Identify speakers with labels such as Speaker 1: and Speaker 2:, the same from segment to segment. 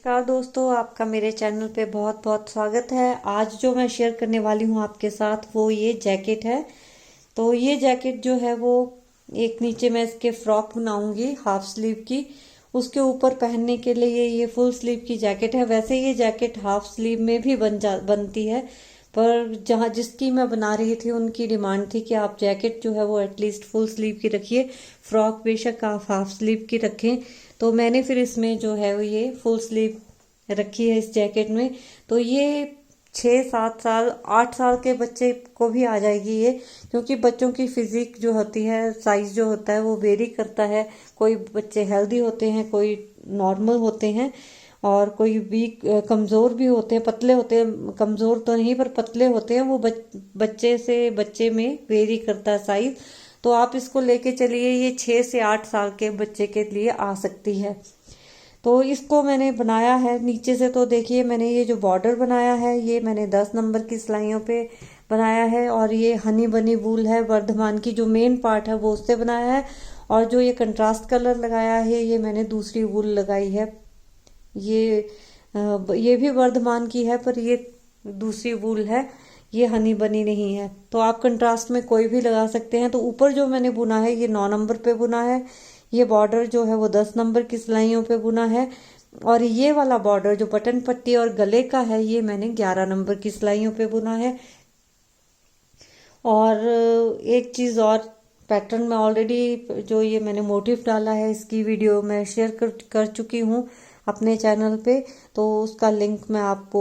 Speaker 1: नमस्कार दोस्तों, आपका मेरे चैनल पे बहुत बहुत स्वागत है। आज जो मैं शेयर करने वाली हूँ आपके साथ वो ये जैकेट है। तो ये जैकेट जो है वो एक नीचे मैं इसके फ्रॉक बनाऊंगी हाफ स्लीव की। उसके ऊपर पहनने के लिए ये फुल स्लीव की जैकेट है। वैसे ये जैकेट हाफ स्लीव में भी बनती है, पर जहाँ जिसकी मैं बना रही थी उनकी डिमांड थी कि आप जैकेट जो है वो एटलीस्ट फुल स्लीव की रखिए, फ्रॉक बेशक आप हाफ स्लीव की रखें। तो मैंने फिर इसमें जो है वो ये फुल स्लीव रखी है इस जैकेट में। तो ये 6-7 साल 8 साल के बच्चे को भी आ जाएगी ये, क्योंकि बच्चों की फिजिक जो होती है, साइज जो होता है वो वेरी करता है। कोई बच्चे हेल्दी होते हैं, कोई नॉर्मल होते हैं, और कोई वीक कमज़ोर भी होते हैं, पतले होते हैं। कमज़ोर तो नहीं पर पतले होते हैं। वो बच्चे से बच्चे में वेरी करता है साइज। तो आप इसको लेके चलिए, ये 6 से 8 साल के बच्चे के लिए आ सकती है। तो इसको मैंने बनाया है नीचे से। तो देखिए, मैंने ये जो बॉर्डर बनाया है ये मैंने 10 नंबर की सिलाइयों पे बनाया है, और ये हनी बनी वूल है वर्धमान की, जो मेन पार्ट है वो उससे बनाया है। और जो ये कंट्रास्ट कलर लगाया है ये मैंने दूसरी वूल लगाई है। ये भी वर्धमान की है, पर ये दूसरी वूल है, ये हनी बनी नहीं है। तो आप कंट्रास्ट में कोई भी लगा सकते हैं। तो ऊपर जो मैंने बुना है ये 9 नंबर पे बुना है। ये बॉर्डर जो है वो 10 नंबर की सिलाइयों पे बुना है। और ये वाला बॉर्डर जो बटन पट्टी और गले का है ये मैंने 11 नंबर की सिलाइयों पे बुना है। और एक चीज़ और, पैटर्न में ऑलरेडी जो ये मैंने मोटिव डाला है इसकी वीडियो मैं शेयर कर चुकी हूँ अपने चैनल पे। तो उसका लिंक मैं आपको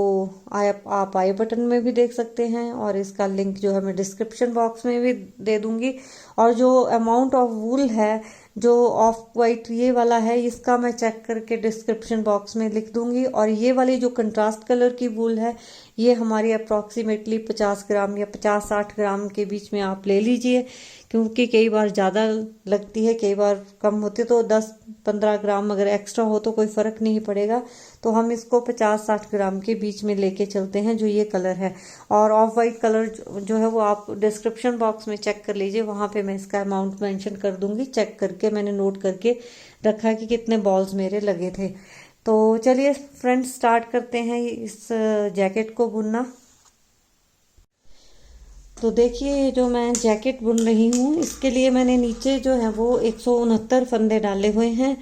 Speaker 1: आप आई बटन में भी देख सकते हैं, और इसका लिंक जो है मैं डिस्क्रिप्शन बॉक्स में भी दे दूंगी। और जो अमाउंट ऑफ वूल है जो ऑफ वाइट ये वाला है, इसका मैं चेक करके डिस्क्रिप्शन बॉक्स में लिख दूंगी। और ये वाली जो कंट्रास्ट कलर की वूल है ये हमारी अप्रॉक्सीमेटली 50 ग्राम या 50-60 ग्राम के बीच में आप ले लीजिए, क्योंकि कई बार ज़्यादा लगती है, कई बार कम होती है। तो 10-15 ग्राम अगर एक्स्ट्रा हो तो कोई फ़र्क नहीं पड़ेगा। तो हम इसको 50-60 ग्राम के बीच में लेके चलते हैं, जो ये कलर है। और ऑफ वाइट कलर जो है वो आप डिस्क्रिप्शन बॉक्स में चेक कर लीजिए, वहाँ पे मैं इसका अमाउंट मेंशन कर दूंगी। चेक करके मैंने नोट करके रखा है कि कितने बॉल्स मेरे लगे थे। तो चलिए फ्रेंड्स, स्टार्ट करते हैं इस जैकेट को बुनना। तो देखिए, ये जो मैं जैकेट बुन रही हूँ इसके लिए मैंने नीचे जो है वो 169 फंदे डाले हुए हैं।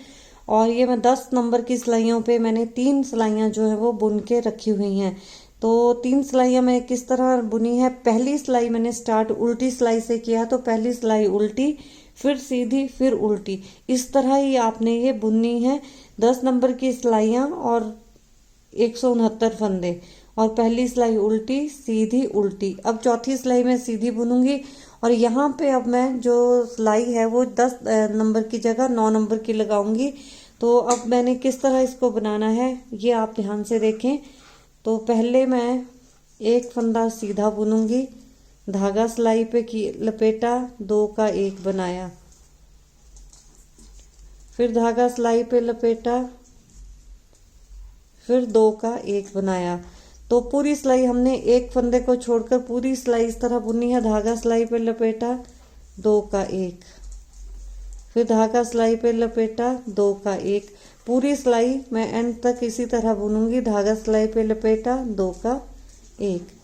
Speaker 1: और ये मैं 10 नंबर की सिलाइयों पे मैंने 3 सिलाइयाँ जो है वो बुन के रखी हुई हैं। तो 3 सिलाइयाँ मैंने किस तरह बुनी है, पहली सिलाई मैंने स्टार्ट उल्टी सिलाई से किया। तो पहली सिलाई उल्टी, फिर सीधी, फिर उल्टी, इस तरह ही आपने ये बुननी है। 10 नंबर की सिलाइयाँ और 169 फंदे, और पहली सिलाई उल्टी, सीधी, उल्टी। अब चौथी सिलाई में सीधी बुनूंगी। और यहाँ पे अब मैं जो सिलाई है वो 10 नंबर की जगह 9 नंबर की लगाऊंगी। तो अब मैंने किस तरह इसको बनाना है ये आप ध्यान से देखें। तो पहले मैं एक फंदा सीधा बुनूंगी, धागा सिलाई पे की लपेटा, 2 का 1 बनाया, फिर धागा सिलाई पे लपेटा, फिर 2 का 1 बनाया। तो पूरी सिलाई हमने एक फंदे को छोड़कर पूरी सिलाई इस तरह बुनी है। धागा सिलाई पे लपेटा, 2 का 1, फिर धागा सिलाई पे लपेटा, 2 का 1। पूरी सिलाई मैं एंड तक इसी तरह बुनूंगी। धागा सिलाई पे लपेटा, 2 का 1,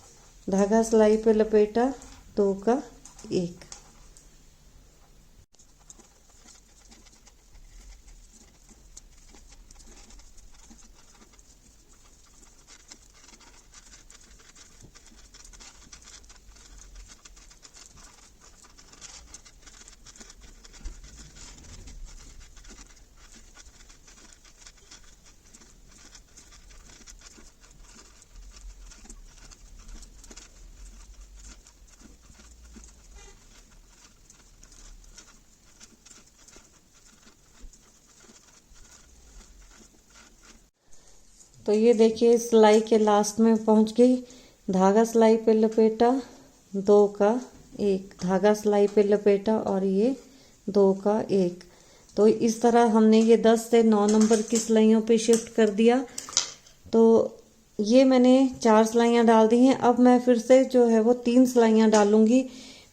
Speaker 1: धागा सिलाई पे लपेटा, 2 का 1। तो ये देखिए, सिलाई के लास्ट में पहुंच गई। धागा सिलाई पे लपेटा, 2 का 1, धागा सिलाई पे लपेटा, और ये 2 का 1। तो इस तरह हमने ये 10 से 9 नंबर की सिलाइयों पे शिफ्ट कर दिया। तो ये मैंने 4 सिलाइयाँ डाल दी हैं। अब मैं फिर से जो है वो 3 सिलाइयाँ डालूंगी।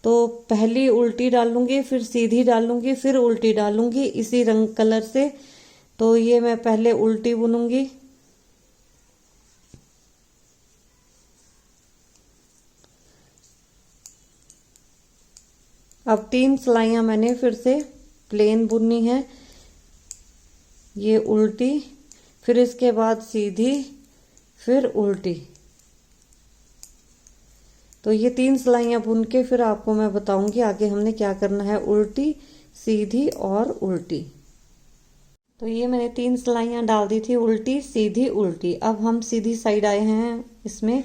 Speaker 1: तो पहली उल्टी डालूंगी, फिर सीधी डालूंगी, फिर उल्टी डालूंगी इसी रंग कलर से। तो ये मैं पहले उल्टी बुनूंगी, अब 3 सिलाइयां मैंने फिर से प्लेन बुननी है, ये उल्टी, फिर इसके बाद सीधी, फिर उल्टी। तो ये 3 सिलाइयां बुन के फिर आपको मैं बताऊंगी आगे हमने क्या करना है, उल्टी, सीधी और उल्टी। तो ये मैंने 3 सिलाइयां डाल दी थी, उल्टी सीधी उल्टी। अब हम सीधी साइड आए हैं इसमें।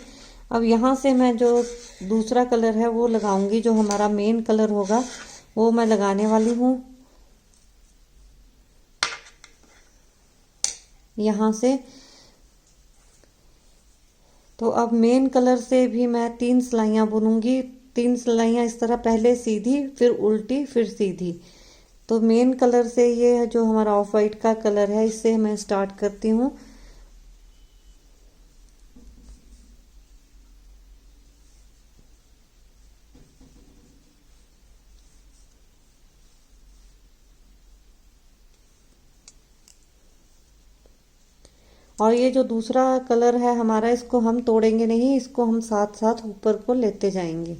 Speaker 1: अब यहाँ से मैं जो दूसरा कलर है वो लगाऊंगी, जो हमारा मेन कलर होगा वो मैं लगाने वाली हूँ यहाँ से। तो अब मेन कलर से भी मैं 3 सिलाइयां बुनूंगी, 3 सिलाइयां इस तरह, पहले सीधी फिर उल्टी फिर सीधी। तो मेन कलर से, ये जो हमारा ऑफ वाइट का कलर है, इससे मैं स्टार्ट करती हूँ। और ये जो दूसरा कलर है हमारा, इसको हम तोड़ेंगे नहीं, इसको हम साथ साथ ऊपर को लेते जाएंगे।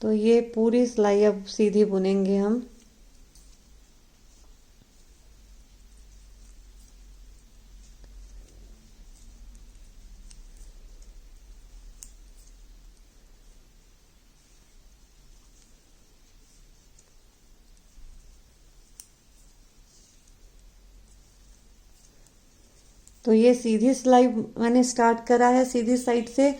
Speaker 1: तो ये पूरी सिलाई अब सीधी बुनेंगे हम। तो ये सीधी सिलाई मैंने स्टार्ट करा है सीधी साइड से,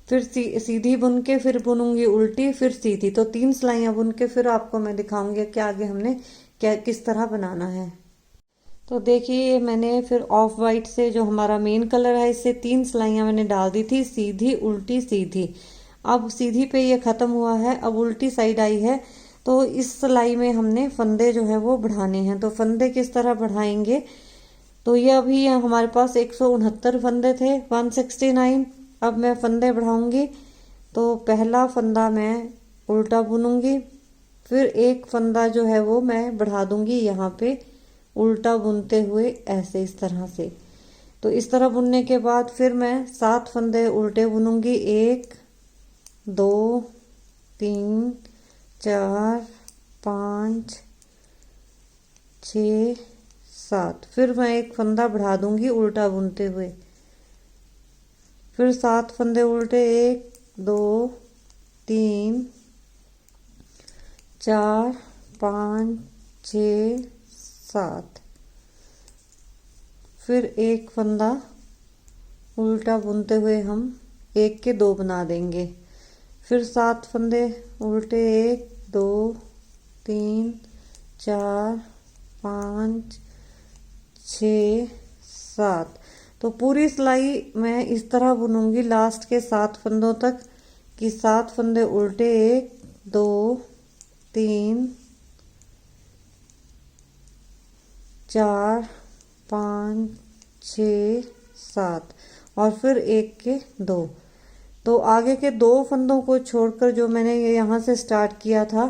Speaker 1: फिर सीधी बुन के फिर बुनूंगी उल्टी फिर सीधी। तो 3 सिलाइयां बुन के फिर आपको मैं दिखाऊंगी कि आगे हमने क्या किस तरह बनाना है। तो देखिए मैंने फिर ऑफ वाइट से, जो हमारा मेन कलर है, इससे 3 सिलाइयां मैंने डाल दी थी, सीधी उल्टी सीधी। अब सीधी पे ये खत्म हुआ है, अब उल्टी साइड आई है। तो इस सिलाई में हमने फंदे जो है वो बढ़ाने हैं। तो फंदे किस तरह बढ़ाएंगे, तो ये अभी हमारे पास 169 फंदे थे, 169। अब मैं फंदे बढ़ाऊंगी। तो पहला फंदा मैं उल्टा बुनूंगी, फिर एक फंदा जो है वो मैं बढ़ा दूंगी यहाँ पे, उल्टा बुनते हुए ऐसे, इस तरह से। तो इस तरह बुनने के बाद फिर मैं 7 फंदे उल्टे बुनूंगी, 1 2 3 4 5 6 7। फिर मैं एक फंदा बढ़ा दूंगी उल्टा बुनते हुए, फिर 7 फंदे उल्टे, 1 2 3 4 5 6 7। फिर एक फंदा उल्टा बुनते हुए हम 1 के 2 बना देंगे, फिर 7 फंदे उल्टे, 1 2 3 4 5 6 7। तो पूरी सिलाई मैं इस तरह बुनूंगी लास्ट के 7 फंदों तक, कि 7 फंदे उल्टे, 1 2 3 4 5 6 7, और फिर 1 के 2। तो आगे के 2 फंदों को छोड़कर, जो मैंने ये यहाँ से स्टार्ट किया था,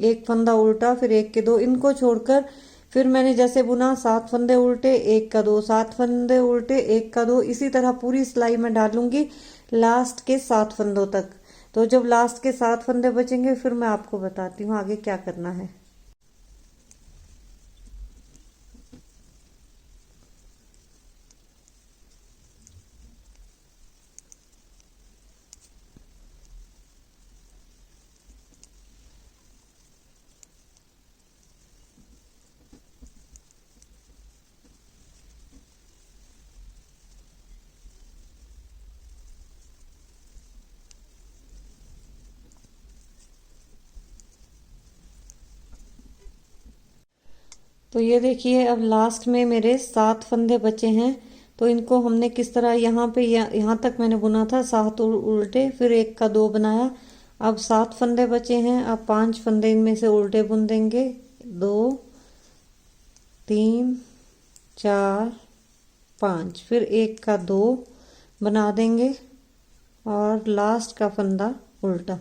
Speaker 1: एक फंदा उल्टा फिर 1 के 2, इनको छोड़कर फिर मैंने जैसे बुना 7 फंदे उल्टे 1 का 2, 7 फंदे उल्टे 1 का 2, इसी तरह पूरी सिलाई में डालूंगी लास्ट के 7 फंदों तक। तो जब लास्ट के 7 फंदे बचेंगे फिर मैं आपको बताती हूँ आगे क्या करना है। तो ये देखिए अब लास्ट में मेरे 7 फंदे बचे हैं। तो इनको हमने किस तरह, यहाँ पे यहाँ तक मैंने बुना था 7 उल्टे, फिर 1 का 2 बनाया। अब 7 फंदे बचे हैं, अब 5 फंदे इनमें से उल्टे बुन देंगे, 2 3 4 5, फिर 1 का 2 बना देंगे और लास्ट का फंदा उल्टा।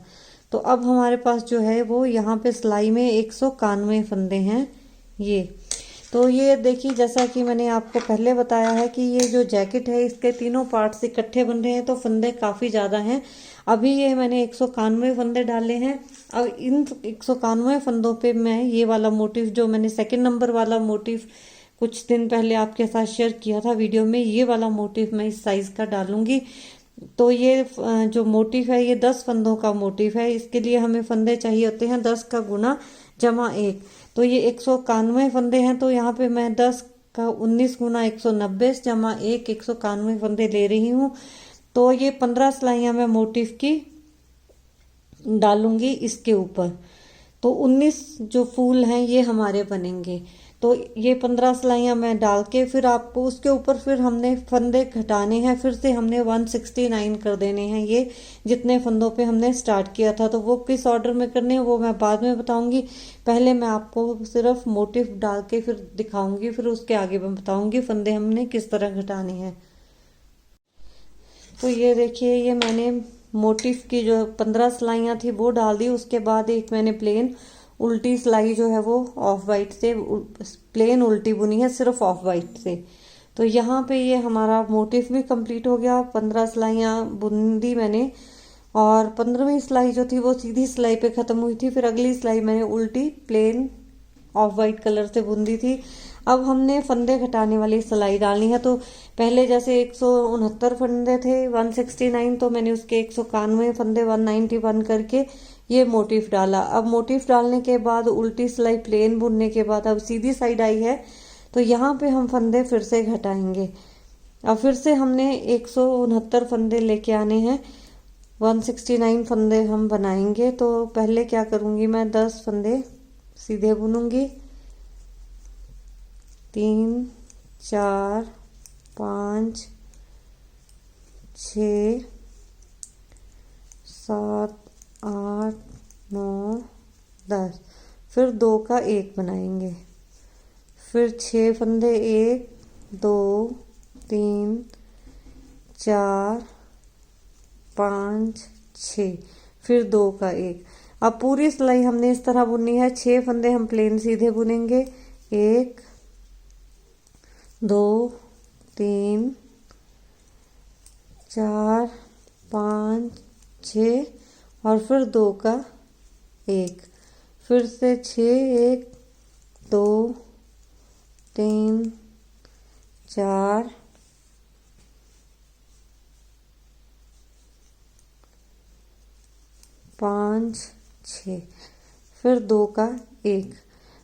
Speaker 1: तो अब हमारे पास जो है वो यहाँ पे सिलाई में 191 फंदे हैं ये। तो ये देखिए, जैसा कि मैंने आपको पहले बताया है कि ये जो जैकेट है इसके तीनों पार्ट्स इकट्ठे बन रहे हैं, तो फंदे काफ़ी ज़्यादा हैं। अभी ये मैंने 191 फंदे डाले हैं। अब इन 191 फंदों पे मैं ये वाला मोटिव, जो मैंने सेकंड नंबर वाला मोटिव कुछ दिन पहले आपके साथ शेयर किया था वीडियो में, ये वाला मोटिव मैं इस साइज का डालूंगी। तो ये जो मोटिव है ये 10 फंदों का मोटिव है। इसके लिए हमें फंदे चाहिए होते हैं 10 का गुना जमा 1। तो ये 191 फंदे हैं, तो यहाँ पे मैं 10 का 19 गुना 190 जमा 1 191 फंदे ले रही हूँ। तो ये 15 सिलाइयाँ मैं मोटिव की डालूंगी इसके ऊपर। तो 19 जो फूल हैं ये हमारे बनेंगे। तो ये 15 सिलाइयाँ मैं डाल के फिर आपको उसके ऊपर फिर हमने फंदे घटाने हैं, फिर से हमने 169 कर देने हैं। ये जितने फंदों पे हमने स्टार्ट किया था, तो वो किस ऑर्डर में करने हैं वो मैं बाद में बताऊंगी। पहले मैं आपको सिर्फ मोटिव डाल के फिर दिखाऊंगी, फिर उसके आगे मैं बताऊंगी फंदे हमने किस तरह घटाने हैं। तो ये देखिए, ये मैंने मोटिफ की जो 15 सिलाइयाँ थी वो डाल दी। उसके बाद एक मैंने प्लेन उल्टी सिलाई जो है वो ऑफ वाइट से प्लेन उल्टी बुनी है, सिर्फ ऑफ वाइट से। तो यहाँ पे ये हमारा मोटिफ भी कंप्लीट हो गया। 15 सिलाइयाँ बुन दी मैंने, और 15वीं सिलाई जो थी वो सीधी सिलाई पे खत्म हुई थी। फिर अगली सिलाई मैंने उल्टी प्लेन ऑफ वाइट कलर से बुन दी थी। अब हमने फंदे घटाने वाली सिलाई डालनी है। तो पहले जैसे 169 फंदे थे 169, तो मैंने उसके 191 फंदे 191 करके ये मोटिफ डाला। अब मोटिफ डालने के बाद उल्टी सिलाई प्लेन बुनने के बाद अब सीधी साइड आई है, तो यहाँ पे हम फंदे फिर से घटाएंगे। अब फिर से हमने 169 फंदे लेके आने हैं, 169 फंदे हम बनाएंगे। तो पहले क्या करूँगी, मैं 10 फंदे सीधे बुनूंगी, 3 4 5 6 7 8 9 10, फिर 2 का 1 बनाएंगे, फिर 6 फंदे 1 2 3 4 5 6, फिर 2 का 1। अब पूरी सिलाई हमने इस तरह बुननी है। 6 फंदे हम प्लेन सीधे बुनेंगे, 1 2 3 4 5 6, और फिर 2 का 1, फिर से 6 1 2 3 4 5 6, फिर 2 का 1।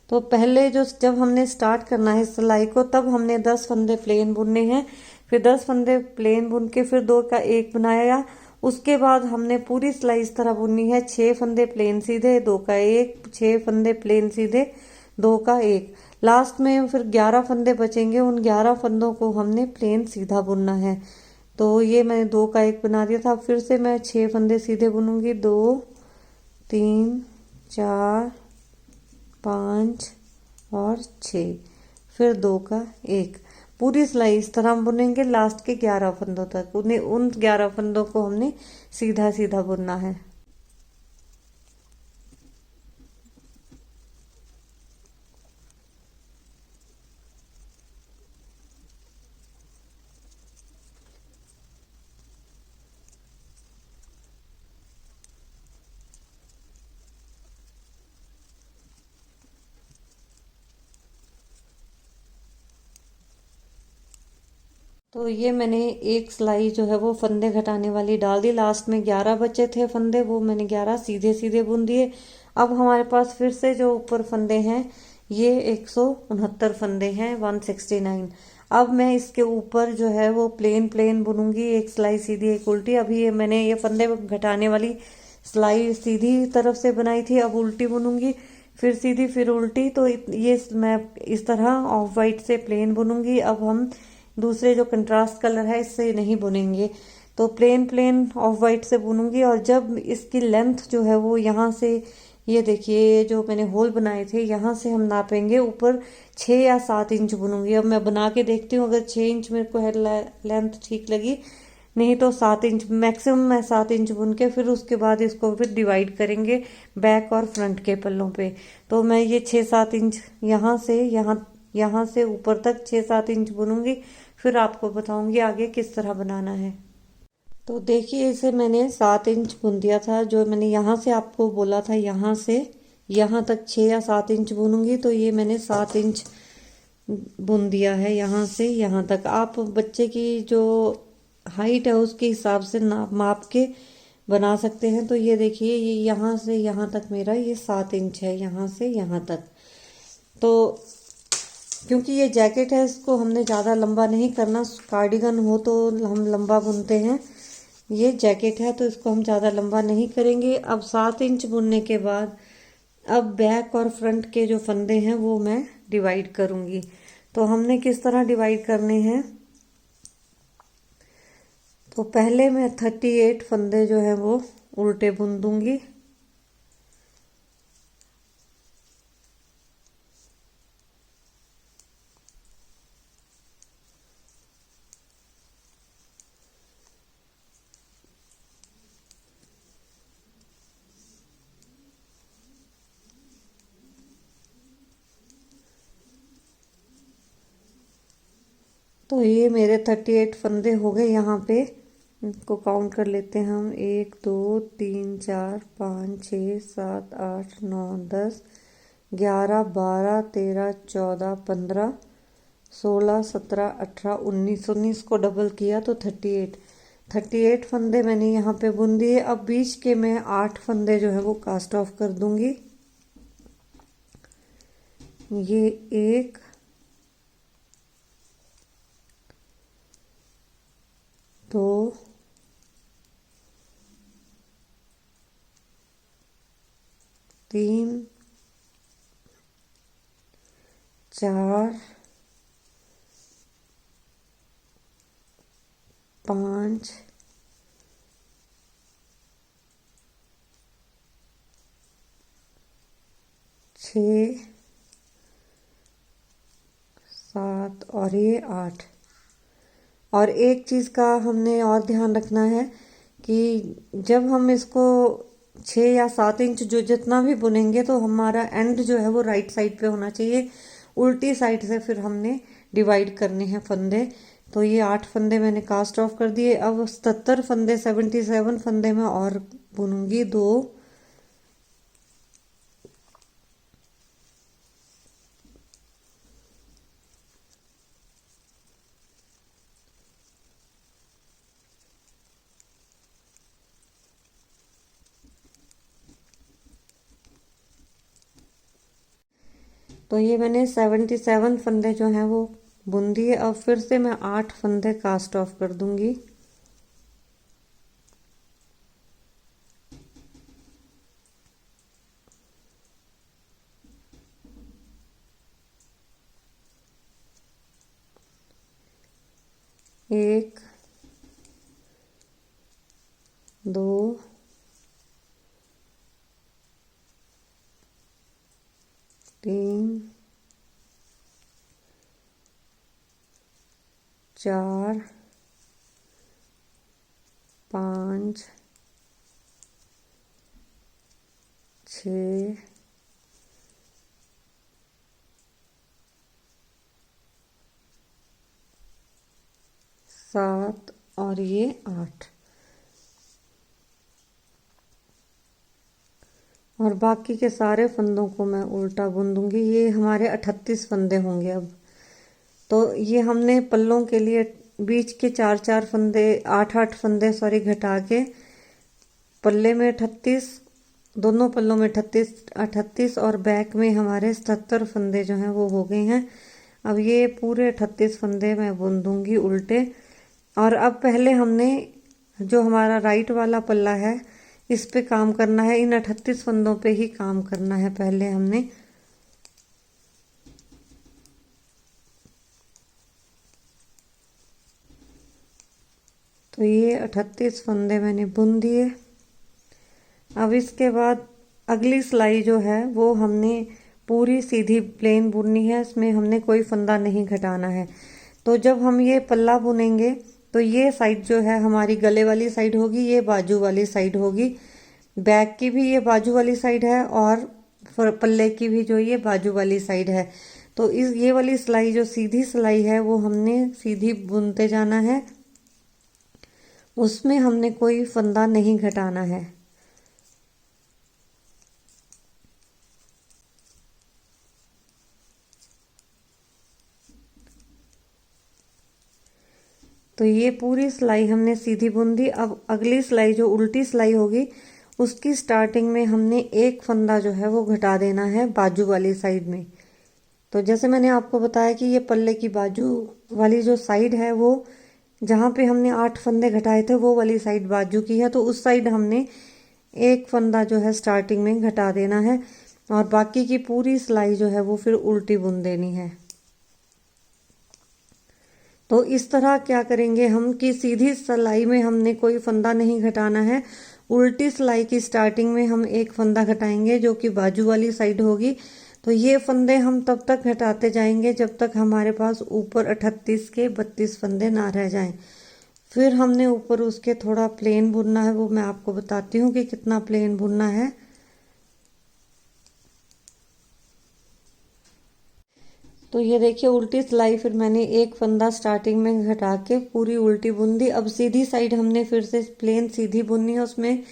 Speaker 1: तो पहले जब हमने स्टार्ट करना है सिलाई को, तब हमने 10 फंदे प्लेन बुनने हैं। फिर 10 फंदे प्लेन बुन के फिर 2 का 1 बनाया। उसके बाद हमने पूरी सिलाई इस तरह बुननी है, 6 फंदे प्लेन सीधे 2 का 1, 6 फंदे प्लेन सीधे 2 का 1। लास्ट में फिर 11 फंदे बचेंगे, उन 11 फंदों को हमने प्लेन सीधा बुनना है। तो ये मैंने 2 का 1 बना दिया था। फिर से मैं 6 फंदे सीधे बुनूंगी, 2 3 4 5 और 6, फिर 2 का 1। पूरी सिलाई इस तरह हम बुनेंगे लास्ट के 11 फंदों तक। उन 11 फंदों को हमने सीधा सीधा बुनना है। तो ये मैंने एक सिलाई जो है वो फंदे घटाने वाली डाल दी। लास्ट में 11 बचे थे फंदे, वो मैंने 11 सीधे सीधे बुन दिए। अब हमारे पास फिर से जो ऊपर फंदे हैं ये 169 फंदे हैं, 169। अब मैं इसके ऊपर जो है वो प्लेन प्लेन बुनूंगी, एक सिलाई सीधी एक उल्टी। अभी ये मैंने ये फंदे घटाने वाली सिलाई सीधी तरफ से बनाई थी, अब उल्टी बुनूंगी, फिर सीधी फिर उल्टी। तो ये मैं इस तरह ऑफ वाइट से प्लेन बुनूंगी। अब हम दूसरे जो कंट्रास्ट कलर है इससे नहीं बुनेंगे, तो प्लेन प्लेन ऑफ वाइट से बुनूंगी। और जब इसकी लेंथ जो है वो यहाँ से, ये देखिए ये जो मैंने होल बनाए थे यहाँ से हम नापेंगे, ऊपर 6 या 7 इंच बुनूंगी। अब मैं बना के देखती हूँ, अगर 6 इंच मेरे को है लेंथ ठीक लगी, नहीं तो 7 इंच मैक्सिमम मैं 7 इंच बुन के फिर उसके बाद इसको फिर डिवाइड करेंगे बैक और फ्रंट के पल्लों पे। तो मैं ये 6-7 इंच यहाँ से यहाँ यहाँ से ऊपर तक 6-7 इंच बुनूंगी, फिर आपको बताऊंगी आगे किस तरह बनाना है। तो देखिए इसे मैंने 7 इंच बुन दिया था, जो मैंने यहाँ से आपको बोला था यहाँ से यहाँ तक 6 या 7 इंच बुनूंगी, तो ये मैंने 7 इंच बुन दिया है यहाँ से यहाँ तक। आप बच्चे की जो हाइट है उसके हिसाब से नाप माप के बना सकते हैं। तो ये देखिए ये यहाँ से यहाँ तक मेरा ये 7 इंच है, यहाँ से यहाँ तक। तो क्योंकि ये जैकेट है इसको हमने ज़्यादा लंबा नहीं करना, कार्डिगन हो तो हम लंबा बुनते हैं, ये जैकेट है तो इसको हम ज़्यादा लंबा नहीं करेंगे। अब 7 इंच बुनने के बाद अब बैक और फ्रंट के जो फंदे हैं वो मैं डिवाइड करूंगी। तो हमने किस तरह डिवाइड करने हैं, तो पहले मैं 38 फंदे जो है वो उल्टे बुन दूंगी। तो ये मेरे 38 फंदे हो गए। यहाँ पे इनको काउंट कर लेते हैं हम, 1 2 3 4 5 6 7 8 9 10 11 12 13 14 15 16 17 18 19 को डबल किया तो 38 फंदे मैंने यहाँ पे बुन दिए। अब बीच के मैं 8 फंदे जो है वो कास्ट ऑफ कर दूंगी। ये 1 2 3 4 5 6 7 और ये 8। और एक चीज़ का हमने और ध्यान रखना है कि जब हम इसको 6 या 7 इंच जो जितना भी बुनेंगे तो हमारा एंड जो है वो राइट साइड पे होना चाहिए, उल्टी साइड से फिर हमने डिवाइड करने हैं फंदे। तो ये 8 फंदे मैंने कास्ट ऑफ कर दिए। अब 77 फंदे 77 फंदे में और बुनूंगी 2। तो ये मैंने 77 फंदे जो हैं वो बुन दिए। अब फिर से मैं 8 फंदे कास्ट ऑफ कर दूंगी। एक 2 3 4 5 6 7 और ये 8। और बाकी के सारे फंदों को मैं उल्टा बुन दूंगी। ये हमारे 38 फंदे होंगे। अब तो ये हमने पल्लों के लिए बीच के 4-4 फंदे 8-8 फंदे सॉरी घटा के पल्ले में 38, दोनों पल्लों में 38 और बैक में हमारे 77 फंदे जो हैं वो हो गए हैं। अब ये पूरे 38 फंदे मैं बुन दूंगी उल्टे। और अब पहले हमने जो हमारा राइट वाला पल्ला है इस पे काम करना है, इन 38 फंदों पे ही काम करना है पहले हमने। तो ये 38 फंदे मैंने बुन दिए। अब इसके बाद अगली सिलाई जो है वो हमने पूरी सीधी प्लेन बुननी है, इसमें हमने कोई फंदा नहीं घटाना है। तो जब हम ये पल्ला बुनेंगे तो ये साइड जो है हमारी गले वाली साइड होगी, ये बाजू वाली साइड होगी, बैक की भी ये बाजू वाली साइड है और पल्ले की भी जो ये बाजू वाली साइड है। तो इस ये वाली सिलाई जो सीधी सिलाई है वो हमने सीधी बुनते जाना है, उसमें हमने कोई फंदा नहीं घटाना है। तो ये पूरी सिलाई हमने सीधी बुन दी। अब अगली सिलाई जो उल्टी सिलाई होगी उसकी स्टार्टिंग में हमने एक फंदा जो है वो घटा देना है बाजू वाली साइड में। तो जैसे मैंने आपको बताया कि ये पल्ले की बाजू वाली जो साइड है वो जहाँ पे हमने 8 फंदे घटाए थे वो वाली साइड बाजू की है, तो उस साइड हमने एक फंदा जो है स्टार्टिंग में घटा देना है और बाकी की पूरी सिलाई जो है वो फिर उल्टी बुन देनी है। तो इस तरह क्या करेंगे हम कि सीधी सिलाई में हमने कोई फंदा नहीं घटाना है, उल्टी सिलाई की स्टार्टिंग में हम एक फंदा घटाएंगे जो कि बाजू वाली साइड होगी। तो ये फंदे हम तब तक घटाते जाएंगे जब तक हमारे पास ऊपर 38 के 32 फंदे ना रह जाएं। फिर हमने ऊपर उसके थोड़ा प्लेन बुनना है, वो मैं आपको बताती हूँ कि कितना प्लेन बुनना है। तो ये देखिए उल्टी सिलाई फिर मैंने एक फंदा स्टार्टिंग में घटा के पूरी उल्टी बुन दी। अब सीधी साइड हमने फिर से प्लेन सीधी बुननी है, उसमें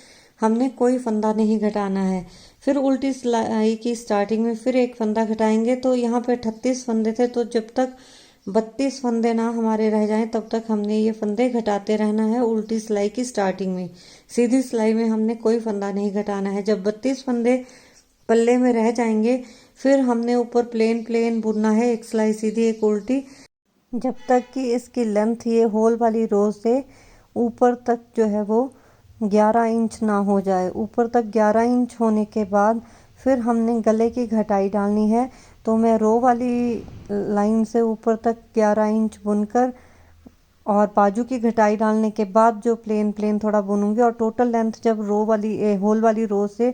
Speaker 1: हमने कोई फंदा नहीं घटाना है। फिर उल्टी सिलाई की स्टार्टिंग में फिर एक फंदा घटाएंगे। तो यहाँ पे 38 फंदे थे, तो जब तक 32 फंदे ना हमारे रह जाएं तब तक हमने ये फंदे घटाते रहना है उल्टी सिलाई की स्टार्टिंग में। सीधी सिलाई में हमने कोई फंदा नहीं घटाना है। जब 32 फंदे पल्ले में रह जाएंगे फिर हमने ऊपर प्लेन प्लेन बुनना है, एक सिलाई सीधी एक उल्टी, जब तक कि इसकी लेंथ ये होल वाली रो से ऊपर तक जो है वो 11 इंच ना हो जाए। ऊपर तक 11 इंच होने के बाद फिर हमने गले की घटाई डालनी है। तो मैं रो वाली लाइन से ऊपर तक 11 इंच बुनकर और बाजू की घटाई डालने के बाद जो प्लेन प्लेन थोड़ा बुनूंगी और टोटल लेंथ जब रो वाली होल वाली रो से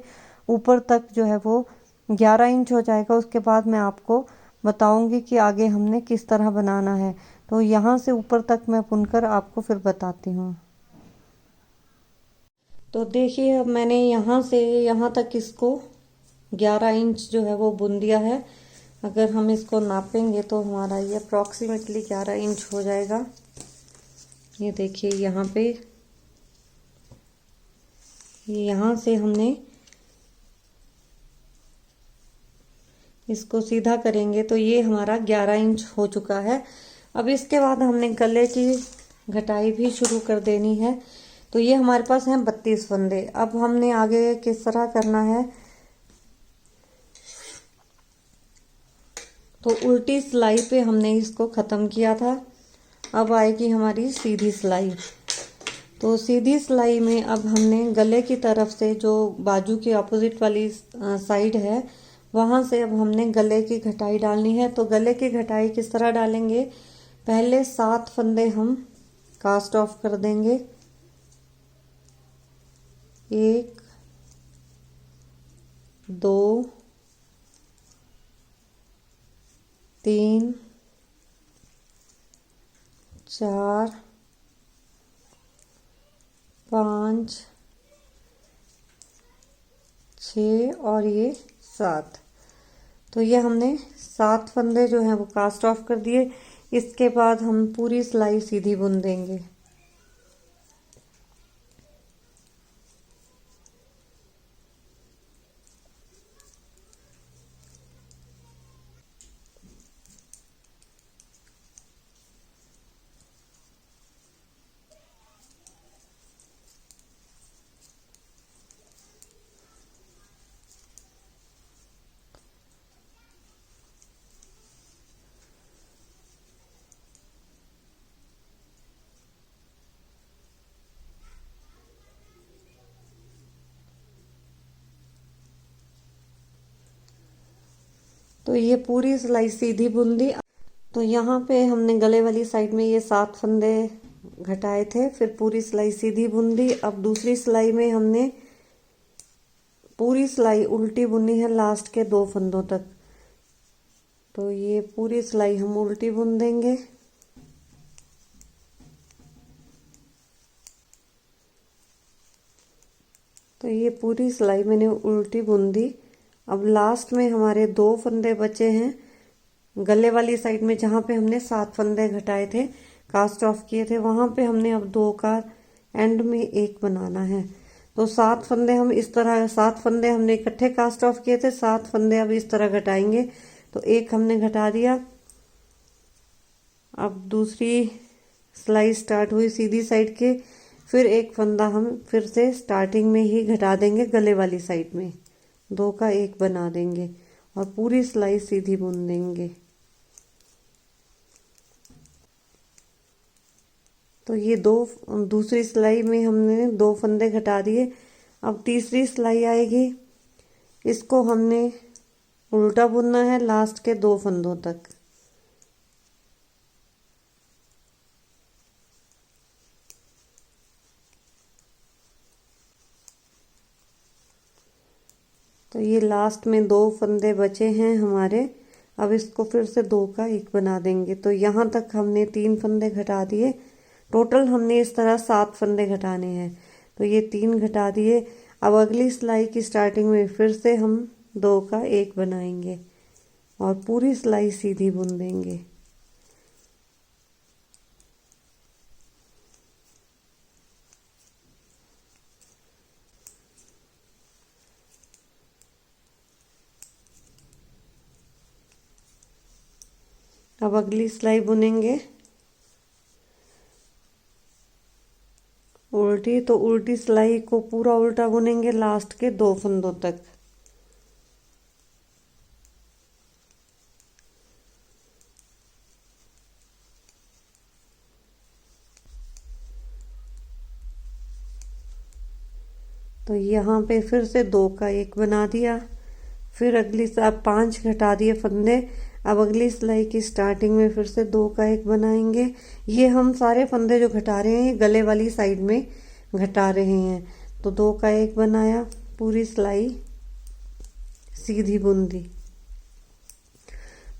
Speaker 1: ऊपर तक जो है वो 11 इंच हो जाएगा, उसके बाद मैं आपको बताऊंगी कि आगे हमने किस तरह बनाना है। तो यहाँ से ऊपर तक मैं बुनकर आपको फिर बताती हूँ। तो देखिए अब मैंने यहाँ से यहाँ तक इसको 11 इंच जो है वो बुन दिया है। अगर हम इसको नापेंगे तो हमारा ये अप्रॉक्सीमेटली 11 इंच हो जाएगा। ये देखिए यहाँ पे यहाँ से हमने इसको सीधा करेंगे तो ये हमारा 11 इंच हो चुका है। अब इसके बाद हमने गले की घटाई भी शुरू कर देनी है। तो ये हमारे पास हैं 32 फंदे। अब हमने आगे किस तरह करना है, तो उल्टी सिलाई पे हमने इसको ख़त्म किया था। अब आएगी हमारी सीधी सिलाई। तो सीधी सिलाई में अब हमने गले की तरफ से जो बाजू की अपोजिट वाली साइड है वहां से अब हमने गले की घटाई डालनी है। तो गले की घटाई किस तरह डालेंगे, पहले 7 फंदे हम कास्ट ऑफ कर देंगे। 1 2 3 4 5 6 और ये 7। तो ये हमने 7 फंदे जो हैं वो कास्ट ऑफ कर दिए। इसके बाद हम पूरी सिलाई सीधी बुन देंगे। तो ये पूरी सिलाई सीधी बुन दी। तो यहाँ पे हमने गले वाली साइड में ये 7 फंदे घटाए थे, फिर पूरी सिलाई सीधी बुन दी। अब दूसरी सिलाई में हमने पूरी सिलाई उल्टी बुननी है लास्ट के 2 फंदों तक। तो ये पूरी सिलाई हम उल्टी बुन देंगे। तो ये पूरी सिलाई मैंने उल्टी बुन दी। अब लास्ट में हमारे 2 फंदे बचे हैं, गले वाली साइड में जहाँ पे हमने 7 फंदे घटाए थे, कास्ट ऑफ किए थे, वहां पे हमने अब 2 का एंड में 1 बनाना है। तो 7 फंदे हम इस तरह, 7 फंदे हमने इकट्ठे कास्ट ऑफ किए थे, 7 फंदे अब इस तरह घटाएंगे। तो 1 हमने घटा दिया। अब दूसरी सिलाई स्टार्ट हुई सीधी साइड के, फिर 1 फंदा हम फिर से स्टार्टिंग में ही घटा देंगे गले वाली साइड में, 2 का 1 बना देंगे और पूरी सिलाई सीधी बुन देंगे। तो ये दूसरी सिलाई में हमने 2 फंदे घटा दिए। अब तीसरी सिलाई आएगी, इसको हमने उल्टा बुनना है लास्ट के 2 फंदों तक। तो ये लास्ट में 2 फंदे बचे हैं हमारे। अब इसको फिर से 2 का 1 बना देंगे। तो यहाँ तक हमने 3 फंदे घटा दिए। टोटल हमने इस तरह 7 फंदे घटाने हैं। तो ये 3 घटा दिए। अब अगली सिलाई की स्टार्टिंग में फिर से हम 2 का 1 बनाएंगे और पूरी सिलाई सीधी बुन देंगे। अब अगली सिलाई बुनेंगे उल्टी। तो उल्टी सिलाई को पूरा उल्टा बुनेंगे लास्ट के 2 फंदों तक। तो यहाँ पे फिर से 2 का 1 बना दिया। फिर अगली अब 5 घटा दिए फंदे। अब अगली सिलाई की स्टार्टिंग में फिर से 2 का 1 बनाएंगे। ये हम सारे फंदे जो घटा रहे हैं, ये गले वाली साइड में घटा रहे हैं। तो 2 का 1 बनाया, पूरी सिलाई सीधी बुन दी।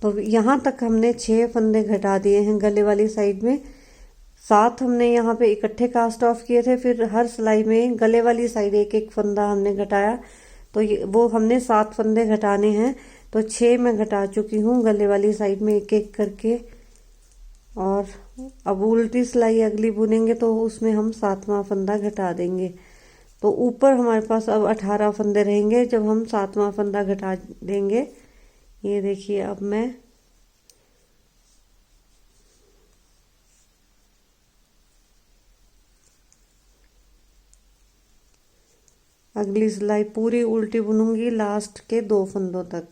Speaker 1: तो यहाँ तक हमने 6 फंदे घटा दिए हैं गले वाली साइड में। 7 हमने यहाँ पे इकट्ठे कास्ट ऑफ किए थे। फिर हर सिलाई में गले वाली साइड 1-1 फंदा हमने घटाया। तो ये वो हमने 7 फंदे घटाने हैं। तो 6 मैं घटा चुकी हूँ गले वाली साइड में 1-1 करके। और अब उल्टी सिलाई अगली बुनेंगे तो उसमें हम 7वां फंदा घटा देंगे। तो ऊपर हमारे पास अब 18 फंदे रहेंगे जब हम 7वां फंदा घटा देंगे। ये देखिए, अब मैं अगली सिलाई पूरी उल्टी बुनूंगी लास्ट के 2 फंदों तक।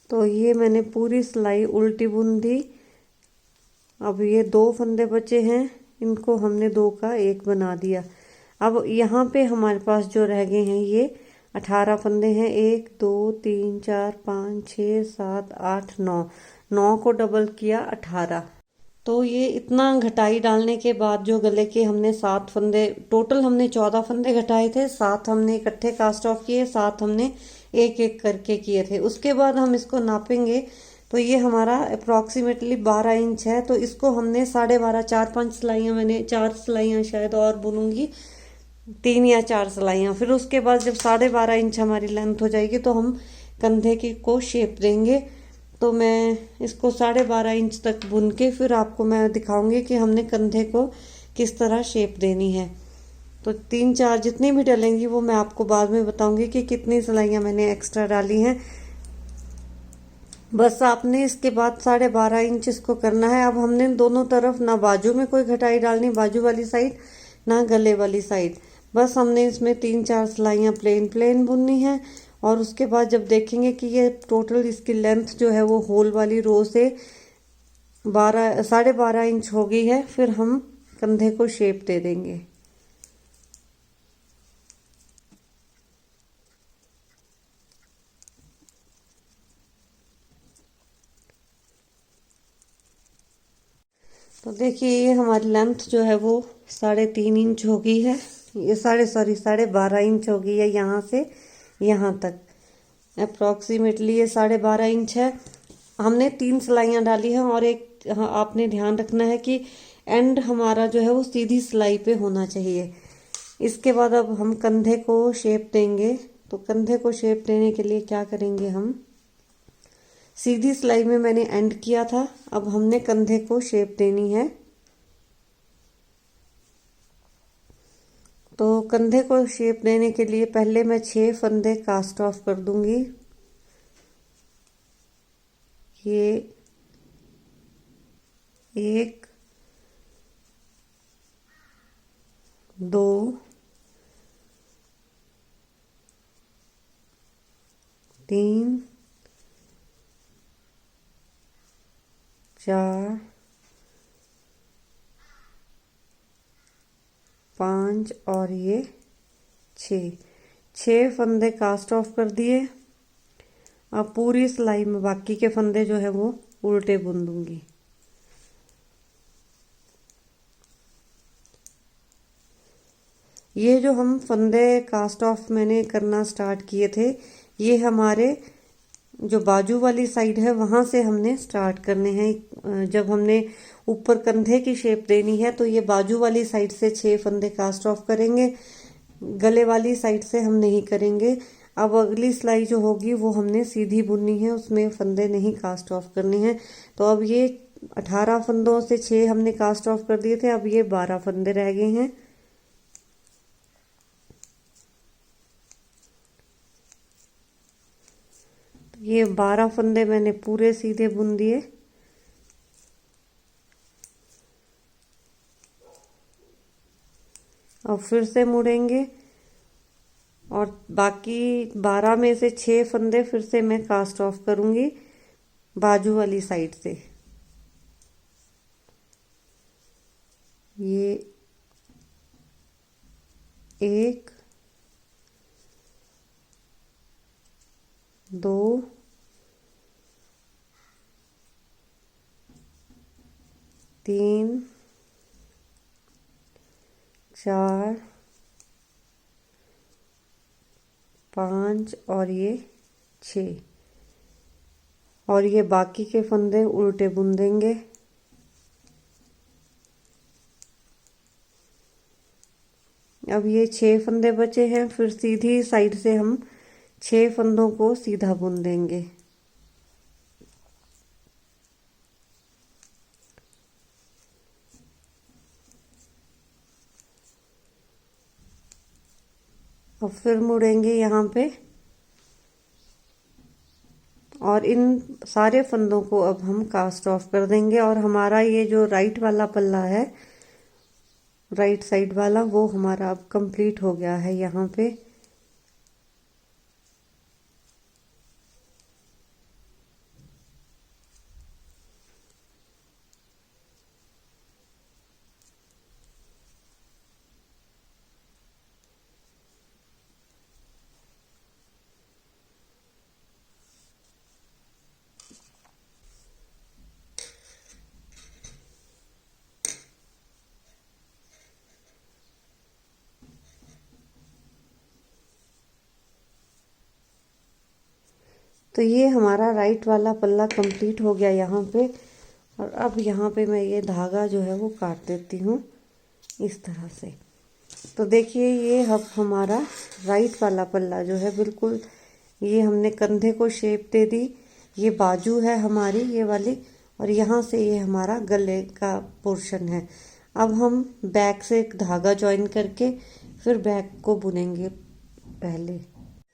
Speaker 1: तो ये मैंने पूरी सिलाई उल्टी बुन दी। अब ये 2 फंदे बचे हैं, इनको हमने 2 का 1 बना दिया। अब यहाँ पे हमारे पास जो रह गए हैं ये 18 फंदे हैं। 1 2 3 4 5 6 7 8 9, 9 को डबल किया 18। तो ये इतना घटाई डालने के बाद जो गले के हमने 7 फंदे, टोटल हमने 14 फंदे घटाए थे। 7 हमने इकट्ठे कास्ट ऑफ किए, 7 हमने 1-1 करके किए थे। उसके बाद हम इसको नापेंगे। तो ये हमारा अप्रॉक्सीमेटली 12 इंच है। तो इसको हमने 12.5, 4-5 सिलाइयाँ, मैंने 4 सिलाइयाँ शायद और बुनूंगी, 3 या 4 सिलाइयाँ। फिर उसके बाद जब 12.5 इंच हमारी लेंथ हो जाएगी तो हम कंधे की को शेप देंगे। तो मैं इसको 12.5 इंच तक बुन के फिर आपको मैं दिखाऊंगी कि हमने कंधे को किस तरह शेप देनी है। तो 3-4 जितनी भी डलेंगी वो मैं आपको बाद में बताऊंगी कि कितनी सिलाइयाँ मैंने एक्स्ट्रा डाली हैं। बस आपने इसके बाद 12.5 इंच इसको करना है। अब हमने दोनों तरफ ना बाजू में कोई घटाई डालनी, बाजू वाली साइड ना गले वाली साइड। बस हमने इसमें 3-4 सिलाइयाँ प्लेन बुननी है। और उसके बाद जब देखेंगे कि ये टोटल इसकी लेंथ जो है वो होल वाली रो से 12.5 इंच हो गई है, फिर हम कंधे को शेप दे देंगे। तो देखिए, ये हमारी लेंथ जो है वो 3.5 इंच हो गई है। ये 12.5 इंच हो गई है यहाँ से यहाँ तक। अप्रॉक्सीमेटली ये 12.5 इंच है। हमने 3 सिलाइयाँ डाली हैं और एक हाँ, आपने ध्यान रखना है कि एंड हमारा जो है वो सीधी सिलाई पे होना चाहिए। इसके बाद अब हम कंधे को शेप देंगे। तो कंधे को शेप देने के लिए क्या करेंगे, हम सीधी सिलाई में मैंने एंड किया था, अब हमने कंधे को शेप देनी है। तो कंधे को शेप देने के लिए पहले मैं 6 फंदे कास्ट ऑफ कर दूंगी। ये 1 2 3 4 5 और ये 6 फंदे कास्ट ऑफ कर दिए। अब पूरी सिलाई में बाकी के फंदे जो है वो उल्टे बुन दूंगी। ये जो हम फंदे कास्ट ऑफ मैंने करना स्टार्ट किए थे, ये हमारे जो बाजू वाली साइड है वहां से हमने स्टार्ट करने हैं। जब हमने ऊपर कंधे की शेप देनी है तो ये बाजू वाली साइड से 6 फंदे कास्ट ऑफ करेंगे, गले वाली साइड से हम नहीं करेंगे। अब अगली सिलाई जो होगी वो हमने सीधी बुननी है, उसमें फंदे नहीं कास्ट ऑफ करने हैं। तो अब ये 18 फंदों से 6 हमने कास्ट ऑफ कर दिए थे, अब ये 12 फंदे रह गए हैं। ये 12 फंदे मैंने पूरे सीधे बुन दिए। अब फिर से मुड़ेंगे और बाकी 12 में से 6 फंदे फिर से मैं कास्ट ऑफ करूंगी बाजू वाली साइड से। ये 1 2 3 4 5 और ये 6 और ये बाकी के फंदे उल्टे बुन देंगे। अब ये 6 फंदे बचे हैं, फिर सीधी साइड से हम 6 फंदों को सीधा बुन देंगे। अब फिर मुड़ेंगे यहाँ पे और इन सारे फंदों को अब हम कास्ट ऑफ कर देंगे और हमारा ये जो राइट वाला पल्ला है, राइट साइड वाला, वो हमारा अब कंप्लीट हो गया है यहाँ पे। तो ये हमारा राइट वाला पल्ला कंप्लीट हो गया यहाँ पे। और अब यहाँ पे मैं ये धागा जो है वो काट देती हूँ इस तरह से। तो देखिए ये अब हमारा राइट वाला पल्ला जो है बिल्कुल, ये हमने कंधे को शेप दे दी, ये बाजू है हमारी ये वाली, और यहाँ से ये हमारा गले का पोर्शन है। अब हम बैक से एक धागा ज्वाइन करके फिर बैक को बुनेंगे पहले।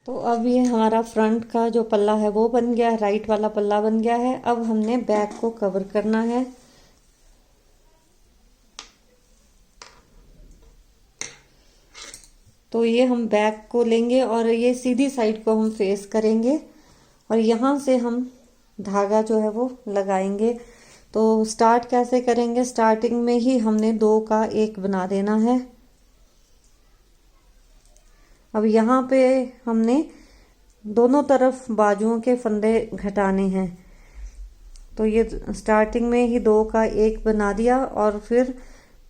Speaker 1: तो अब ये हमारा फ्रंट का जो पल्ला है वो बन गया, राइट वाला पल्ला बन गया है। अब हमने बैक को कवर करना है। तो ये हम बैक को लेंगे और ये सीधी साइड को हम फेस करेंगे और यहाँ से हम धागा जो है वो लगाएंगे। तो स्टार्ट कैसे करेंगे, स्टार्टिंग में ही हमने 2 का 1 बना देना है। अब यहाँ पे हमने दोनों तरफ बाजुओं के फंदे घटाने हैं। तो ये स्टार्टिंग में ही 2 का 1 बना दिया और फिर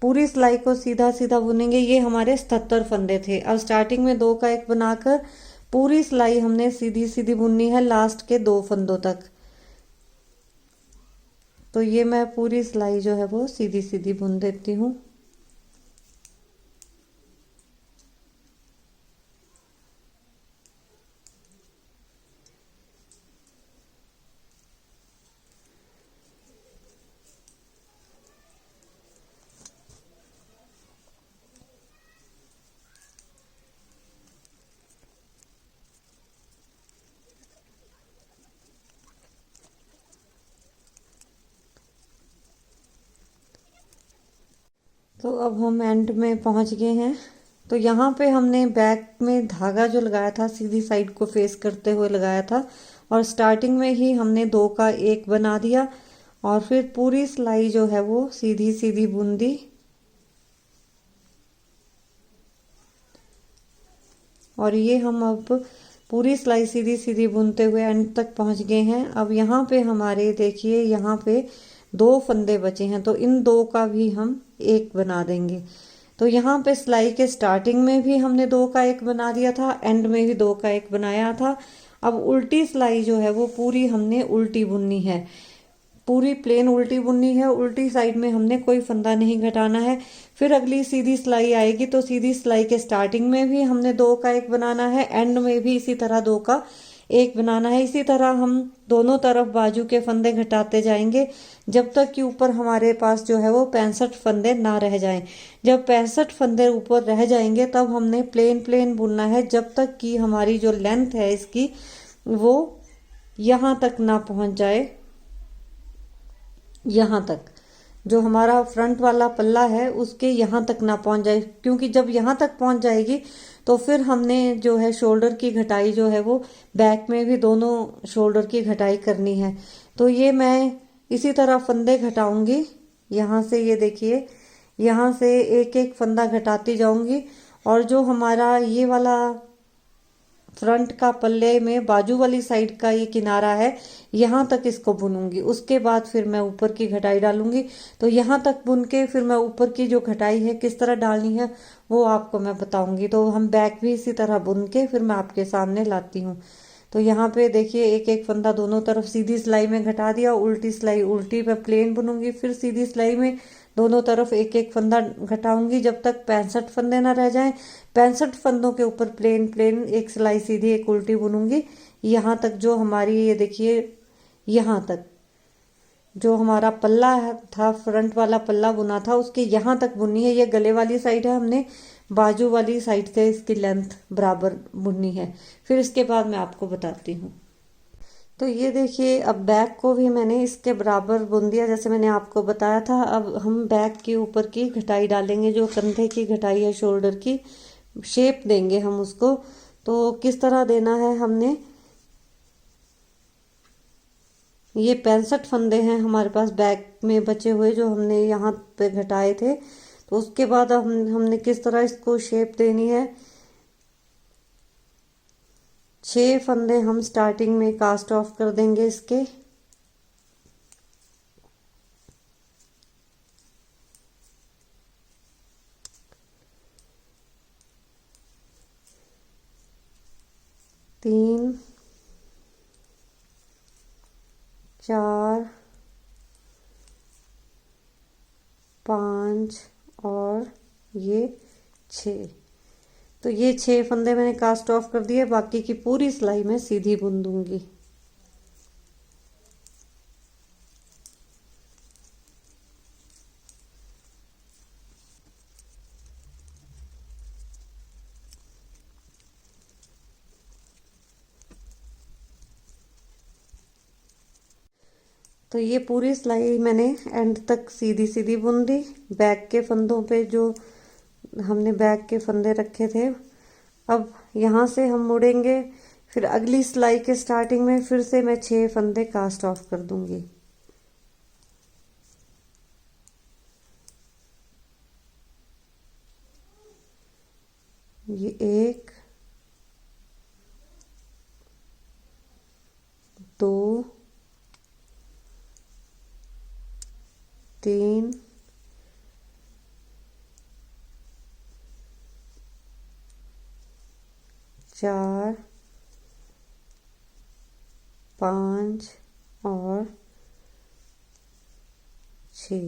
Speaker 1: पूरी सिलाई को सीधा सीधा बुनेंगे। ये हमारे 77 फंदे थे। अब स्टार्टिंग में 2 का 1 बनाकर पूरी सिलाई हमने सीधी सीधी बुननी है लास्ट के 2 फंदों तक। तो ये मैं पूरी सिलाई जो है वो सीधी सीधी बुन देती हूँ। तो अब हम एंड में पहुंच गए हैं। तो यहाँ पे हमने बैक में धागा जो लगाया था सीधी साइड को फेस करते हुए लगाया था, और स्टार्टिंग में ही हमने 2 का 1 बना दिया, और फिर पूरी सिलाई जो है वो सीधी सीधी बुन दी। और ये हम अब पूरी सिलाई सीधी सीधी बुनते हुए एंड तक पहुंच गए हैं। अब यहाँ पे हमारे देखिए यहाँ पे 2 फंदे बचे हैं, तो इन 2 का भी हम 1 बना देंगे। तो यहाँ पे सिलाई के स्टार्टिंग में भी हमने 2 का 1 बना दिया था, एंड में भी 2 का 1 बनाया था। अब उल्टी सिलाई जो है वो पूरी हमने उल्टी बुननी है, पूरी प्लेन उल्टी बुननी है। उल्टी साइड में हमने कोई फंदा नहीं घटाना है। फिर अगली सीधी सिलाई आएगी, तो सीधी सिलाई के स्टार्टिंग में भी हमने 2 का 1 बनाना है, एंड में भी इसी तरह 2 का 1 बनाना है। इसी तरह हम दोनों तरफ बाजू के फंदे घटाते जाएंगे, जब तक कि ऊपर हमारे पास जो है वो 65 फंदे ना रह जाएं। जब 65 फंदे ऊपर रह जाएंगे तब हमने प्लेन प्लेन बुनना है, जब तक कि हमारी जो लेंथ है इसकी वो यहाँ तक ना पहुंच जाए। यहाँ तक जो हमारा फ्रंट वाला पल्ला है उसके यहाँ तक ना पहुंच जाए, क्योंकि जब यहाँ तक पहुंच जाएगी तो फिर हमने जो है शोल्डर की घटाई जो है वो बैक में भी दोनों शोल्डर की घटाई करनी है। तो ये मैं इसी तरह फंदे घटाऊंगी। यहाँ से ये देखिए, यहाँ से एक एक फंदा घटाती जाऊंगी, और जो हमारा ये वाला फ्रंट का पल्ले में बाजू वाली साइड का ये किनारा है, यहाँ तक इसको बुनूंगी। उसके बाद फिर मैं ऊपर की घटाई डालूंगी। तो यहाँ तक बुन के फिर मैं ऊपर की जो घटाई है किस तरह डालनी है वो आपको मैं बताऊंगी। तो हम बैक भी इसी तरह बुन के फिर मैं आपके सामने लाती हूँ। तो यहाँ पे देखिए एक एक फंदा दोनों तरफ सीधी सिलाई में घटा दिया, उल्टी सिलाई उल्टी पे प्लेन बुनूंगी, फिर सीधी सिलाई में दोनों तरफ एक एक फंदा घटाऊंगी जब तक 65 फंदे ना रह जाएं। 65 फंदों के ऊपर प्लेन प्लेन एक सिलाई सीधी एक उल्टी बुनूंगी, यहाँ तक जो हमारी ये देखिए यहाँ तक जो हमारा पल्ला था, फ्रंट वाला पल्ला बुना था उसके यहाँ तक बुननी है। ये गले वाली साइड है, हमने बाजू वाली साइड से इसकी लेंथ बराबर बुननी है। फिर इसके बाद मैं आपको बताती हूँ। तो ये देखिए अब बैक को भी मैंने इसके बराबर बुन दिया जैसे मैंने आपको बताया था। अब हम बैक के ऊपर की घटाई डालेंगे, जो कंधे की घटाई है शोल्डर की, शेप देंगे हम उसको। तो किस तरह देना है, हमने ये 65 फंदे हैं हमारे पास बैक में बचे हुए जो हमने यहाँ पे घटाए थे। तो उसके बाद हमने किस तरह इसको शेप देनी है। 6 फंदे हम स्टार्टिंग में कास्ट ऑफ कर देंगे इसके। तीन, 4, 5 और ये 6। तो ये 6 फंदे मैंने कास्ट ऑफ कर दिए, बाकी की पूरी सिलाई में सीधी बुन दूंगी। तो ये पूरी सिलाई मैंने एंड तक सीधी सीधी बुन दी। बैक के फंदों पे जो हमने बैक के फंदे रखे थे, अब यहाँ से हम मुड़ेंगे, फिर अगली सिलाई के स्टार्टिंग में फिर से मैं 6 फंदे कास्ट ऑफ कर दूंगी। ये 1, 2, 3, 4, 5 और छः,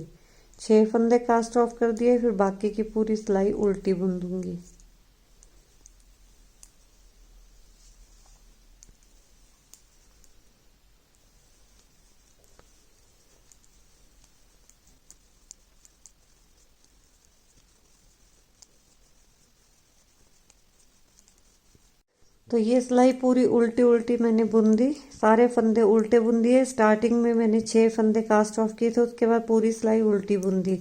Speaker 1: 6 फंदे कास्ट ऑफ कर दिए। फिर बाकी की पूरी सिलाई उल्टी बुन दूंगी। तो ये सिलाई पूरी उल्टी उल्टी मैंने बुन दी, सारे फंदे उल्टे बुन दिए। स्टार्टिंग में मैंने 6 फंदे कास्ट ऑफ किए थे, उसके बाद पूरी सिलाई उल्टी बुन दी।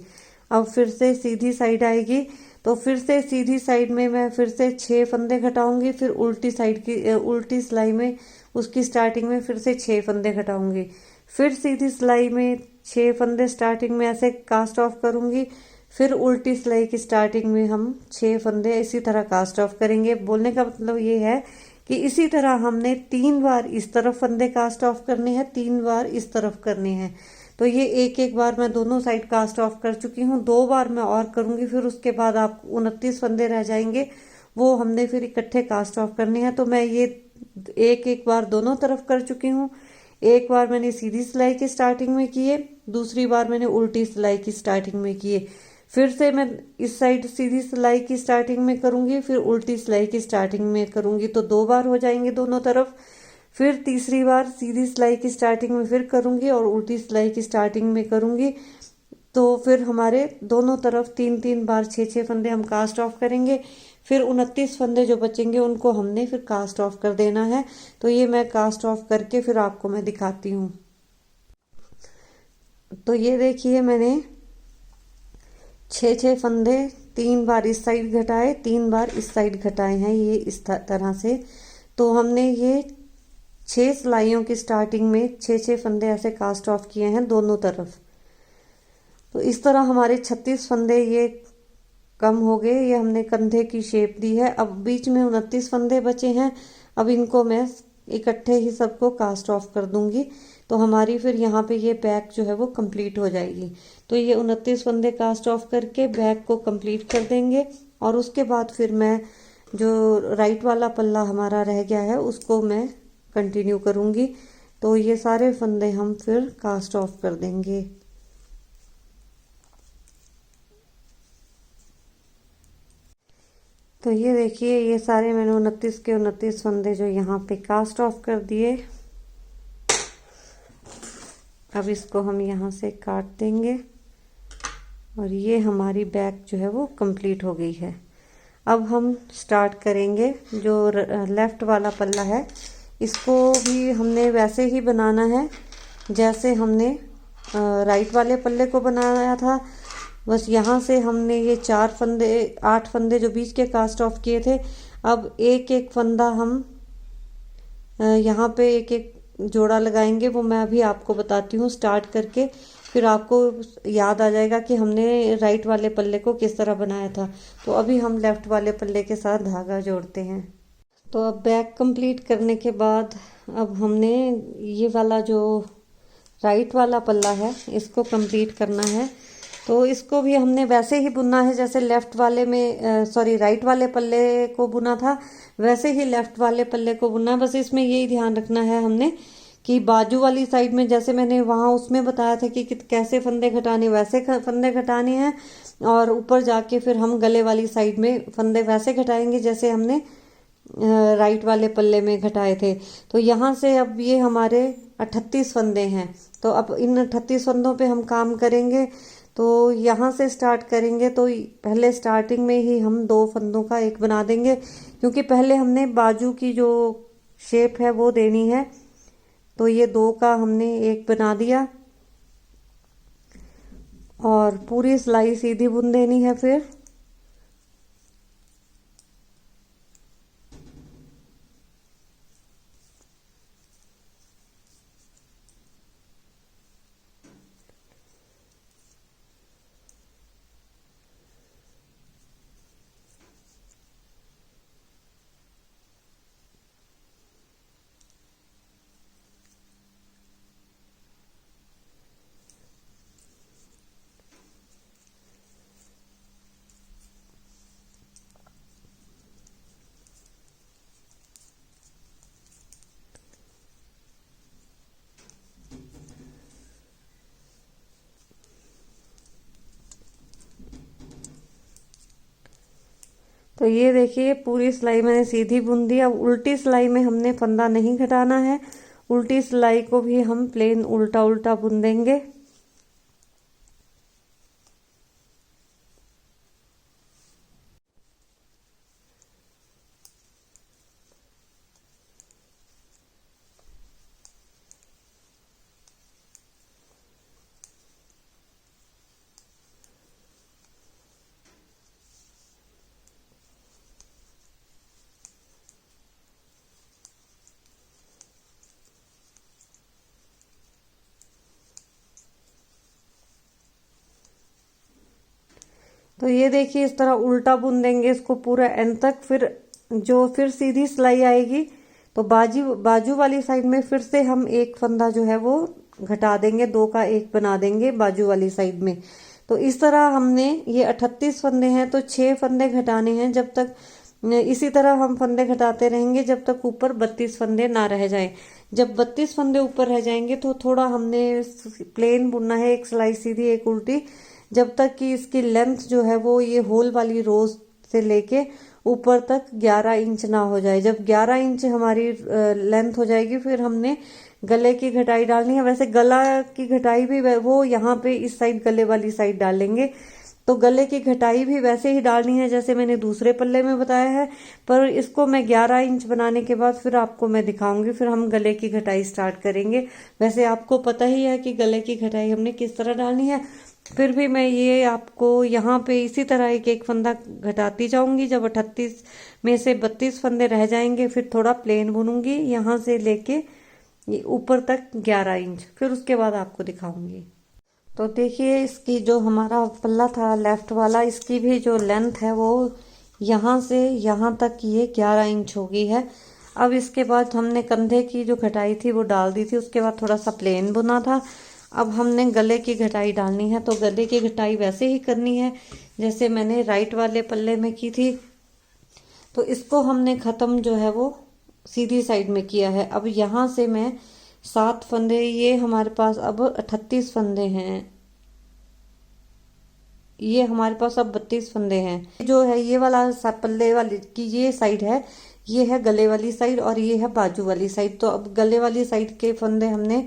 Speaker 1: अब फिर से सीधी साइड आएगी, तो फिर से सीधी साइड में मैं फिर से 6 फंदे घटाऊंगी। फिर उल्टी साइड की उल्टी सिलाई में उसकी स्टार्टिंग में फिर से 6 फंदे घटाऊंगी। फिर सीधी सिलाई में 6 फंदे स्टार्टिंग में ऐसे कास्ट ऑफ करूंगी। फिर उल्टी सिलाई की स्टार्टिंग में हम 6 फंदे इसी तरह कास्ट ऑफ करेंगे। बोलने का मतलब ये है कि इसी तरह हमने 3 बार इस तरफ फंदे कास्ट ऑफ करने हैं, 3 बार इस तरफ करने हैं। तो ये एक एक बार मैं दोनों साइड कास्ट ऑफ कर चुकी हूँ, 2 बार मैं और करूंगी। फिर उसके बाद आप 29 फंदे रह जाएंगे, वो हमने फिर इकट्ठे कास्ट ऑफ करने हैं। तो मैं ये एक एक बार दोनों तरफ कर चुकी हूँ। एक बार मैंने सीधी सिलाई की स्टार्टिंग में किए, दूसरी बार मैंने उल्टी सिलाई की स्टार्टिंग में किए। फिर से मैं इस साइड सीधी सिलाई की स्टार्टिंग में करूंगी, फिर उल्टी सिलाई की स्टार्टिंग में करूंगी, तो 2 बार हो जाएंगे दोनों तरफ। फिर तीसरी बार सीधी सिलाई की स्टार्टिंग में फिर करूंगी और उल्टी सिलाई की स्टार्टिंग में करूंगी। तो फिर हमारे दोनों तरफ 3 3 बार 6 6 फंदे हम कास्ट ऑफ करेंगे। फिर 29 फंदे जो बचेंगे उनको हमने फिर कास्ट ऑफ कर देना है। तो ये मैं कास्ट ऑफ करके फिर आपको मैं दिखाती हूँ। तो ये देखिए, मैंने 6 6 फंदे 3 बार इस साइड घटाए, 3 बार इस साइड घटाए हैं, ये इस तरह से। तो हमने ये 6 सिलाइयों की स्टार्टिंग में 6 6 फंदे ऐसे कास्ट ऑफ किए हैं दोनों तरफ। तो इस तरह हमारे 36 फंदे ये कम हो गए। ये हमने कंधे की शेप दी है। अब बीच में 29 फंदे बचे हैं, अब इनको मैं इकट्ठे ही सबको कास्ट ऑफ कर दूंगी। तो हमारी फिर यहाँ पे ये बैक जो है वो कंप्लीट हो जाएगी। तो ये 29 फंदे कास्ट ऑफ करके बैक को कंप्लीट कर देंगे। और उसके बाद फिर मैं जो राइट वाला पल्ला हमारा रह गया है उसको मैं कंटिन्यू करूंगी। तो ये सारे फंदे हम फिर कास्ट ऑफ कर देंगे। तो ये देखिए, ये सारे मैंने 29 के 29 फंदे जो यहाँ पे कास्ट ऑफ कर दिए। अब इसको हम यहाँ से काट देंगे और ये हमारी बैक जो है वो कंप्लीट हो गई है। अब हम स्टार्ट करेंगे जो लेफ्ट वाला पल्ला है, इसको भी हमने वैसे ही बनाना है जैसे हमने राइट वाले पल्ले को बनाया था। बस यहाँ से हमने ये 4 फंदे 8 फंदे जो बीच के कास्ट ऑफ किए थे, अब एक एक फंदा हम यहाँ पे एक एक जोड़ा लगाएंगे। वो मैं अभी आपको बताती हूँ स्टार्ट करके, फिर आपको याद आ जाएगा कि हमने राइट वाले पल्ले को किस तरह बनाया था। तो अभी हम लेफ्ट वाले पल्ले के साथ धागा जोड़ते हैं। तो अब बैक कंप्लीट करने के बाद अब हमने ये वाला जो राइट वाला पल्ला है इसको कंप्लीट करना है। तो इसको भी हमने वैसे ही बुनना है जैसे लेफ्ट वाले में राइट वाले पल्ले को बुना था, वैसे ही लेफ्ट वाले पल्ले को बुनना है। बस इसमें यही ध्यान रखना है हमने कि बाजू वाली साइड में जैसे मैंने वहां उसमें बताया था कि कैसे फंदे घटाने, वैसे फंदे घटाने हैं। और ऊपर जाके फिर हम गले वाली साइड में फंदे वैसे घटाएंगे जैसे हमने राइट वाले पल्ले में घटाए थे। तो यहाँ से अब ये हमारे 38 फंदे हैं। तो अब इन 38 फंदों पे हम काम करेंगे। तो यहाँ से स्टार्ट करेंगे, तो पहले स्टार्टिंग में ही हम 2 फंदों का एक बना देंगे, क्योंकि पहले हमने बाजू की जो शेप है वो देनी है। तो ये 2 का हमने एक बना दिया और पूरी सिलाई सीधी बुन देनी है। फिर तो ये देखिए पूरी सिलाई मैंने सीधी बुन दी। अब उल्टी सिलाई में हमने फंदा नहीं घटाना है, उल्टी सिलाई को भी हम प्लेन उल्टा उल्टा बुन देंगे। तो ये देखिए इस तरह उल्टा बुन देंगे इसको पूरा एंड तक। फिर सीधी सिलाई आएगी तो बाजू बाजू वाली साइड में फिर से हम एक फंदा जो है वो घटा देंगे, दो का एक बना देंगे बाजू वाली साइड में। तो इस तरह हमने ये 38 फंदे हैं तो 6 फंदे घटाने हैं। जब तक इसी तरह हम फंदे घटाते रहेंगे जब तक ऊपर 32 फंदे ना रह जाएं। जब 32 फंदे ऊपर रह जाएंगे तो थोड़ा हमने प्लेन बुनना है, एक सिलाई सीधी एक उल्टी, जब तक कि इसकी लेंथ जो है वो ये होल वाली रोज से लेके ऊपर तक 11 इंच ना हो जाए। जब 11 इंच हमारी लेंथ हो जाएगी फिर हमने गले की घटाई डालनी है। वैसे गला की घटाई भी वो यहाँ पे इस साइड गले वाली साइड डालेंगे, तो गले की घटाई भी वैसे ही डालनी है जैसे मैंने दूसरे पल्ले में बताया है। पर इसको मैं 11 इंच बनाने के बाद फिर आपको मैं दिखाऊंगी, फिर हम गले की घटाई स्टार्ट करेंगे। वैसे आपको पता ही है कि गले की घटाई हमने किस तरह डालनी है, फिर भी मैं ये आपको यहाँ पे इसी तरह एक एक फंदा घटाती जाऊंगी। जब 38 में से 32 फंदे रह जाएंगे फिर थोड़ा प्लेन बुनूंगी यहाँ से लेके ये ऊपर तक 11 इंच, फिर उसके बाद आपको दिखाऊंगी। तो देखिए इसकी जो हमारा पल्ला था लेफ्ट वाला, इसकी भी जो लेंथ है वो यहाँ से यहाँ तक ये 11 इंच हो गई है। अब इसके बाद हमने कंधे की जो घटाई थी वो डाल दी थी, उसके बाद थोड़ा सा प्लेन बुना था। अब हमने गले की घटाई डालनी है, तो गले की घटाई वैसे ही करनी है जैसे मैंने राइट वाले पल्ले में की थी। तो इसको हमने खत्म जो है वो सीधी साइड में किया है। अब यहाँ से मैं 7 फंदे, ये हमारे पास अब 38 फंदे हैं, ये हमारे पास अब 32 फंदे हैं। जो है ये वाला पल्ले वाली की ये साइड है, ये है गले वाली साइड और ये है बाजू वाली साइड। तो अब गले वाली साइड के फंदे हमने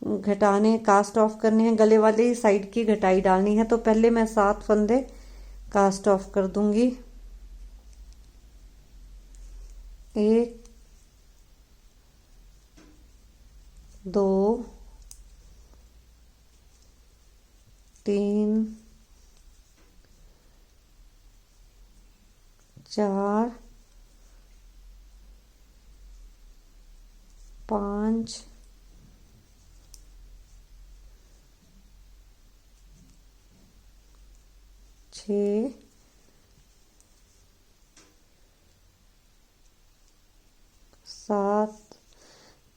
Speaker 1: घटाने, कास्ट ऑफ करने हैं, गले वाली साइड की घटाई डालनी है। तो पहले मैं 7 फंदे कास्ट ऑफ कर दूंगी। 1 2 3 4 5 6 7।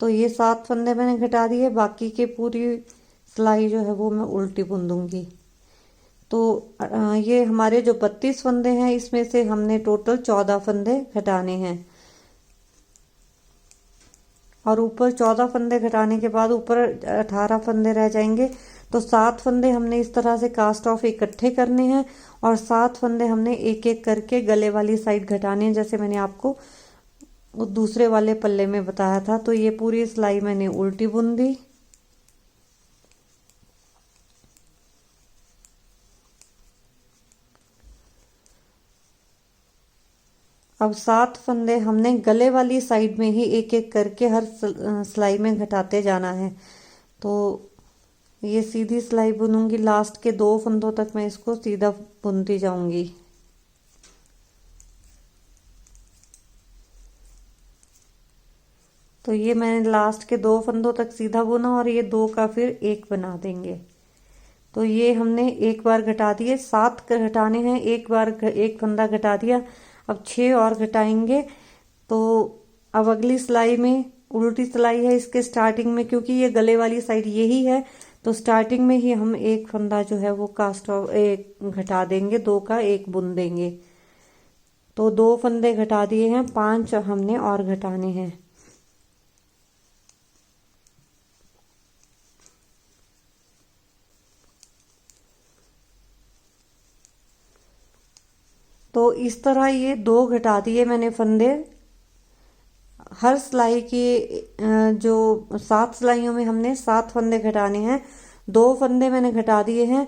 Speaker 1: तो ये 7 फंदे मैंने घटा दिए, बाकी के पूरी सिलाई जो है वो मैं उल्टी बुन दूंगी। तो ये हमारे जो 32 फंदे हैं इसमें से हमने टोटल 14 फंदे घटाने हैं और ऊपर 14 फंदे घटाने के बाद ऊपर 18 फंदे रह जाएंगे। तो 7 फंदे हमने इस तरह से कास्ट ऑफ इकट्ठे करने हैं और 7 फंदे हमने एक एक करके गले वाली साइड घटाने हैं जैसे मैंने आपको वो दूसरे वाले पल्ले में बताया था। तो ये पूरी सिलाई मैंने उल्टी बुन दी। अब 7 फंदे हमने गले वाली साइड में ही एक एक करके हर सिलाई में घटाते जाना है। तो ये सीधी सिलाई बुनूंगी, लास्ट के 2 फंदों तक मैं इसको सीधा बुनती जाऊंगी। तो ये मैंने लास्ट के 2 फंदों तक सीधा बुना और ये 2 का फिर एक बना देंगे। तो ये हमने एक बार घटा दिए, 7 घटाने हैं, एक बार एक फंदा घटा दिया, अब 6 और घटाएंगे। तो अब अगली सिलाई में उल्टी सिलाई है इसके स्टार्टिंग में, क्योंकि ये गले वाली साइड यही है तो स्टार्टिंग में ही हम एक फंदा जो है वो कास्ट ऑफ एक घटा देंगे, 2 का एक बुन देंगे। तो 2 फंदे घटा दिए हैं, 5 हमने और घटाने हैं। तो इस तरह ये 2 घटा दिए मैंने फंदे। हर सिलाई की जो 7 सिलाइयों में हमने 7 फंदे घटाने हैं। 2 फंदे मैंने घटा दिए हैं।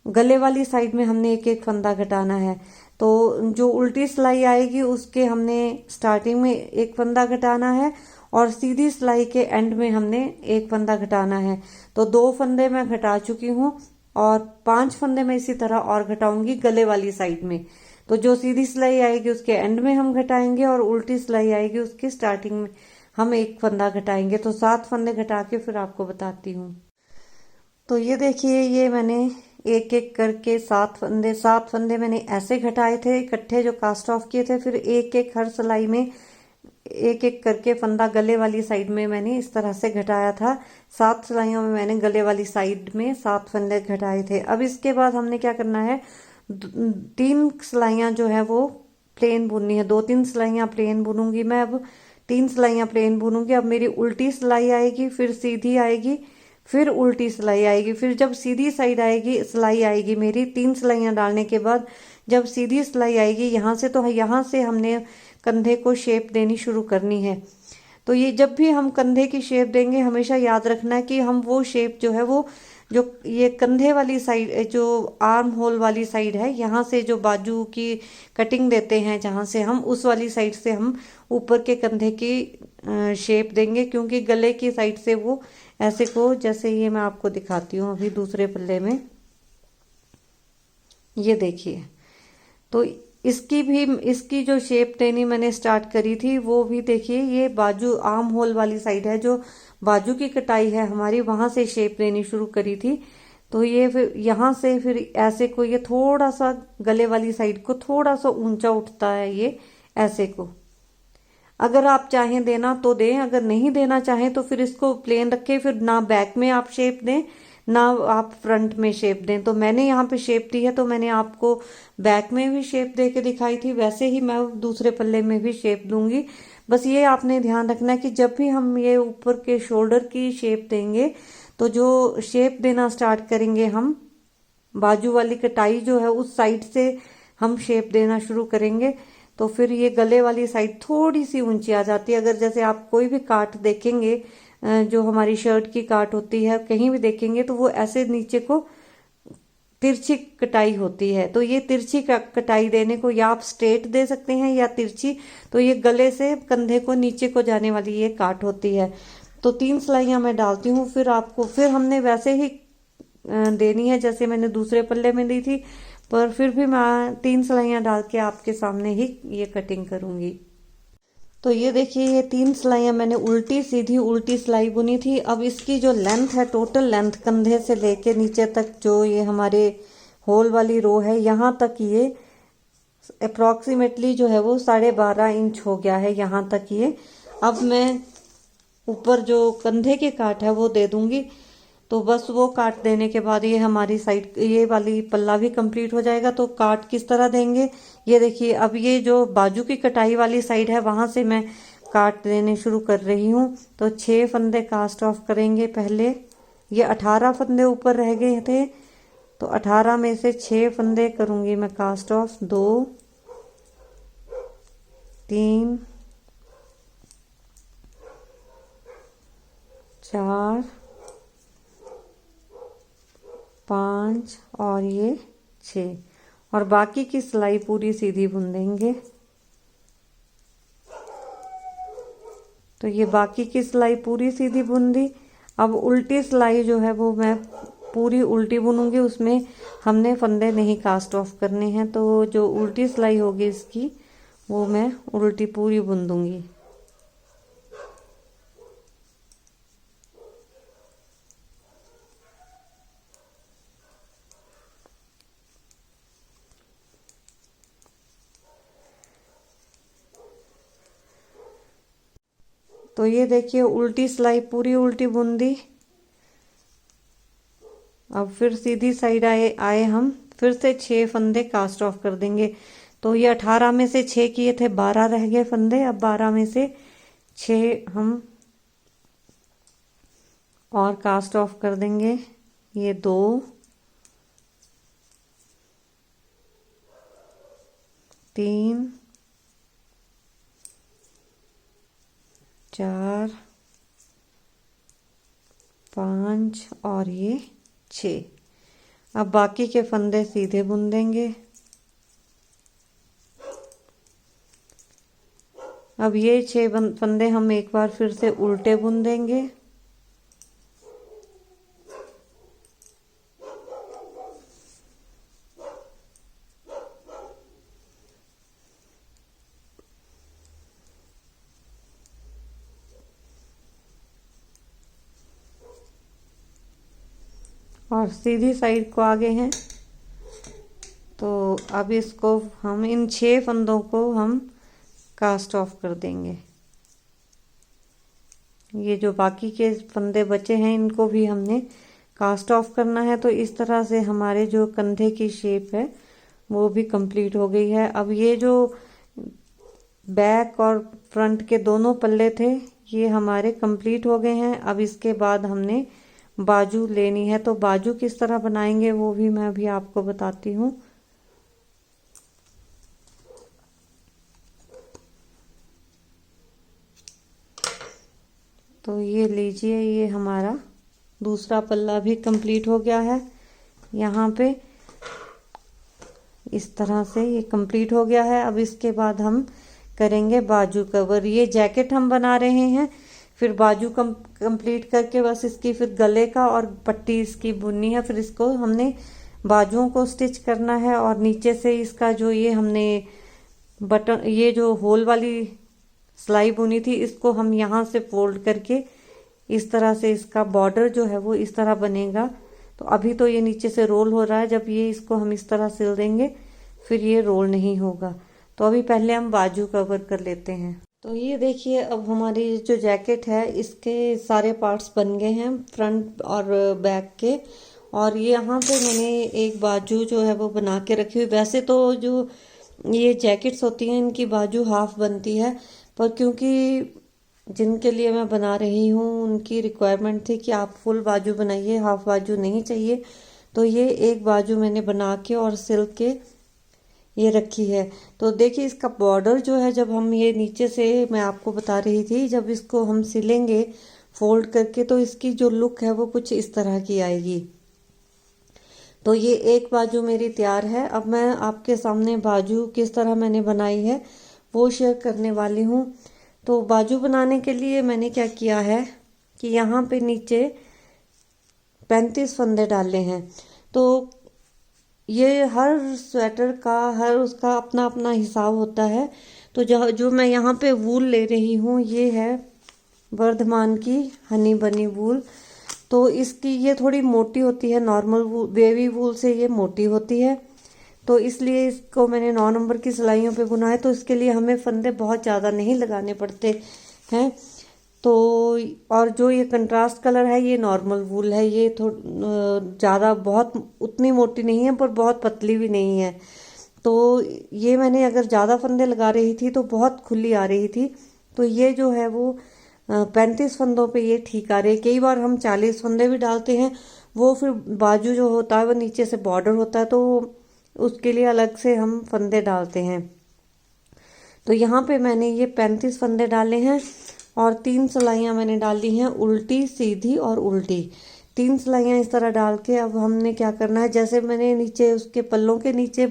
Speaker 1: गले वाली साइड में हमने एक एक फंदा घटाना है। तो जो उल्टी सिलाई आएगी उसके हमने स्टार्टिंग में एक फंदा घटाना है और सीधी सिलाई के एंड में हमने एक फंदा घटाना है। तो 2 फंदे मैं घटा चुकी हूँ और 5 फंदे मैं इसी तरह और घटाऊंगी गले वाली साइड में। तो जो सीधी सिलाई आएगी उसके एंड में हम घटाएंगे और उल्टी सिलाई आएगी उसके स्टार्टिंग में हम एक फंदा घटाएंगे। तो 7 फंदे घटा के फिर आपको बताती हूँ। तो ये देखिए, ये मैंने एक एक करके 7 फंदे मैंने ऐसे घटाए थे इकट्ठे जो कास्ट ऑफ किए थे। फिर एक एक हर सिलाई में एक एक करके फंदा गले वाली साइड में मैंने इस तरह से घटाया था। 7 सिलाइयों में मैंने गले वाली साइड में 7 फंदे घटाए थे। अब इसके बाद हमने क्या करना है, 3 सिलाइयां जो है वो प्लेन बुननी है। 2-3 सिलाइयां प्लेन बुनूंगी मैं। अब 3 सिलाइयां प्लेन बुनूंगी। अब मेरी उल्टी सिलाई आएगी, फिर सीधी आएगी, फिर उल्टी सिलाई आएगी। फिर जब सीधी साइड आएगी सिलाई आएगी मेरी 3 सिलाइयां डालने के बाद जब सीधी सिलाई आएगी यहाँ से, तो यहाँ से हमने कंधे को शेप देनी शुरू करनी है। तो ये जब भी हम कंधे की शेप देंगे हमेशा याद रखना है कि हम वो शेप जो है वो जो ये कंधे वाली साइड, जो आर्म होल वाली साइड है, यहाँ से जो बाजू की कटिंग देते हैं जहाँ से हम, उस वाली साइड से हम ऊपर के कंधे की शेप देंगे। क्योंकि गले की साइड से वो ऐसे को, जैसे ये मैं आपको दिखाती हूँ अभी दूसरे पल्ले में, ये देखिए। तो इसकी जो शेप देनी मैंने स्टार्ट करी थी वो भी देखिए, ये बाजू आर्म होल वाली साइड है, जो बाजू की कटाई है हमारी, वहां से शेप देनी शुरू करी थी। तो ये फिर यहाँ से फिर ऐसे को, ये थोड़ा सा गले वाली साइड को थोड़ा सा ऊंचा उठता है ये ऐसे को। अगर आप चाहें देना तो दें, अगर नहीं देना चाहें तो फिर इसको प्लेन रखें। फिर ना बैक में आप शेप दें ना आप फ्रंट में शेप दें। तो मैंने यहाँ पे शेप दी है तो मैंने आपको बैक में भी शेप दे के दिखाई थी, वैसे ही मैं दूसरे पल्ले में भी शेप दूंगी। बस ये आपने ध्यान रखना है कि जब भी हम ये ऊपर के शोल्डर की शेप देंगे तो जो शेप देना स्टार्ट करेंगे हम, बाजू वाली कटाई जो है उस साइड से हम शेप देना शुरू करेंगे। तो फिर ये गले वाली साइड थोड़ी सी ऊंची आ जाती है। अगर जैसे आप कोई भी काट देखेंगे, जो हमारी शर्ट की काट होती है, कहीं भी देखेंगे तो वो ऐसे नीचे को तिरछी कटाई होती है। तो ये तिरछी कटाई देने को या आप स्ट्रेट दे सकते हैं या तिरछी। तो ये गले से कंधे को नीचे को जाने वाली ये काट होती है। तो 3 सिलाइयां मैं डालती हूँ। फिर हमने वैसे ही देनी है जैसे मैंने दूसरे पल्ले में दी थी, पर फिर भी मैं 3 सिलाइयां डाल के आपके सामने ही ये कटिंग करूंगी। तो ये देखिए, ये 3 सिलाइयां मैंने उल्टी सीधी उल्टी सिलाई बुनी थी। अब इसकी जो लेंथ है, टोटल लेंथ कंधे से लेके नीचे तक जो ये हमारे होल वाली रो है, यहाँ तक ये अप्रोक्सीमेटली जो है वो 12.5 इंच हो गया है यहाँ तक ये। अब मैं ऊपर जो कंधे के काट है वो दे दूंगी। तो बस वो काट देने के बाद ये हमारी साइड, ये वाली पल्ला भी कंप्लीट हो जाएगा। तो काट किस तरह देंगे, ये देखिए। अब ये जो बाजू की कटाई वाली साइड है वहां से मैं काट देने शुरू कर रही हूँ। तो 6 फंदे कास्ट ऑफ करेंगे पहले। ये 18 फंदे ऊपर रह गए थे, तो 18 में से 6 फंदे करूंगी मैं कास्ट ऑफ। 2 3 4 5 और ये 6, और बाकी की सिलाई पूरी सीधी बुन देंगे। तो ये बाकी की सिलाई पूरी सीधी बुन दी। अब उल्टी सिलाई जो है वो मैं पूरी उल्टी बुनूंगी, उसमें हमने फंदे नहीं कास्ट ऑफ करने हैं। तो जो उल्टी सिलाई होगी इसकी वो मैं उल्टी पूरी बुन दूंगी। तो ये देखिए, उल्टी सिलाई पूरी उल्टी बुन दी। अब फिर सीधी साइड आए हम फिर से 6 फंदे कास्ट ऑफ कर देंगे। तो ये 18 में से 6 किए थे, 12 रह गए फंदे। अब 12 में से 6 हम और कास्ट ऑफ कर देंगे। ये 2 3 4 5 और ये 6। अब बाकी के फंदे सीधे बुन देंगे। अब ये 6 फंदे हम एक बार फिर से उल्टे बुन देंगे। और सीधी साइड को आगे हैं। तो अब इसको हम इन 6 फंदों को हम कास्ट ऑफ कर देंगे। ये जो बाकी के फंदे बचे हैं इनको भी हमने कास्ट ऑफ करना है। तो इस तरह से हमारे जो कंधे की शेप है वो भी कंप्लीट हो गई है। अब ये जो बैक और फ्रंट के दोनों पल्ले थे ये हमारे कंप्लीट हो गए हैं। अब इसके बाद हमने बाजू लेनी है। तो बाजू किस तरह बनाएंगे वो भी मैं अभी आपको बताती हूँ। तो ये लीजिए, ये हमारा दूसरा पल्ला भी कंप्लीट हो गया है। यहाँ पे इस तरह से ये कंप्लीट हो गया है। अब इसके बाद हम करेंगे बाजू कवर। ये जैकेट हम बना रहे हैं, फिर बाजू कंप्लीट करके बस इसकी फिर गले का और पट्टी इसकी बुननी है। फिर इसको हमने बाजुओं को स्टिच करना है और नीचे से इसका जो ये हमने बटन, ये जो होल वाली सिलाई बुनी थी इसको हम यहाँ से फोल्ड करके इस तरह से इसका बॉर्डर जो है वो इस तरह बनेगा। तो अभी तो ये नीचे से रोल हो रहा है, जब ये इसको हम इस तरह सिल देंगे फिर ये रोल नहीं होगा। तो अभी पहले हम बाजू कवर कर लेते हैं। तो ये देखिए, अब हमारी जो जैकेट है इसके सारे पार्ट्स बन गए हैं, फ्रंट और बैक के। और ये यहाँ पे मैंने एक बाजू जो है वो बना के रखी हुई। वैसे तो जो ये जैकेट्स होती हैं इनकी बाजू हाफ बनती है, पर क्योंकि जिनके लिए मैं बना रही हूँ उनकी रिक्वायरमेंट थी कि आप फुल बाजू बनाइए, हाफ बाजू नहीं चाहिए। तो ये एक बाजू मैंने बना के और सिल के ये रखी है। तो देखिए इसका बॉर्डर जो है, जब हम ये नीचे से, मैं आपको बता रही थी, जब इसको हम सिलेंगे फोल्ड करके तो इसकी जो लुक है वो कुछ इस तरह की आएगी। तो ये एक बाजू मेरी तैयार है। अब मैं आपके सामने बाजू किस तरह मैंने बनाई है वो शेयर करने वाली हूँ। तो बाजू बनाने के लिए मैंने क्या किया है कि यहाँ पे नीचे 35 फंदे डाले हैं। तो ये हर स्वेटर का हर उसका अपना अपना हिसाब होता है। तो जो मैं यहाँ पे वूल ले रही हूँ ये है वर्धमान की हनी बनी वूल। तो इसकी ये थोड़ी मोटी होती है, नॉर्मल वूल बेबी वूल से ये मोटी होती है। तो इसलिए इसको मैंने 9 नंबर की सिलाइयों पे बुना है। तो इसके लिए हमें फंदे बहुत ज़्यादा नहीं लगाने पड़ते हैं। तो और जो ये कंट्रास्ट कलर है ये नॉर्मल वूल है। ये ज़्यादा बहुत उतनी मोटी नहीं है पर बहुत पतली भी नहीं है। तो ये मैंने अगर ज़्यादा फंदे लगा रही थी तो बहुत खुली आ रही थी। तो ये जो है वो 35 फंदों पे ये ठीक आ रही है। कई बार हम 40 फंदे भी डालते हैं, वो फिर बाजू जो होता है वो नीचे से बॉर्डर होता है तो उसके लिए अलग से हम फंदे डालते हैं। तो यहाँ पे मैंने ये 35 फंदे डाले हैं और 3 सिलाइयाँ मैंने डाली हैं, उल्टी सीधी और उल्टी। 3 सिलाइयाँ इस तरह डाल के अब हमने क्या करना है, जैसे मैंने नीचे उसके पल्लों के नीचे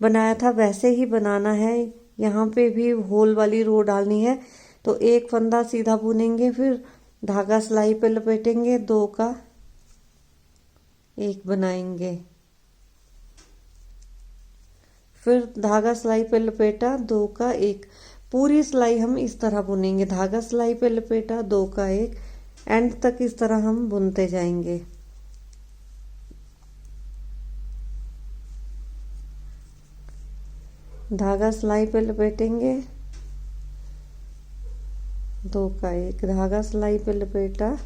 Speaker 1: बनाया था वैसे ही बनाना है। यहाँ पे भी होल वाली रो डालनी है। तो एक फंदा सीधा बुनेंगे, फिर धागा सिलाई पे लपेटेंगे, 2 का 1 बनाएंगे, फिर धागा सिलाई पे लपेटा, 2 का 1। पूरी सिलाई हम इस तरह बुनेंगे, धागा सिलाई पे लपेटा, 2 का 1, एंड तक इस तरह हम बुनते जाएंगे। धागा सिलाई पे लपेटेंगे, 2 का 1, धागा सिलाई पे लपेटा,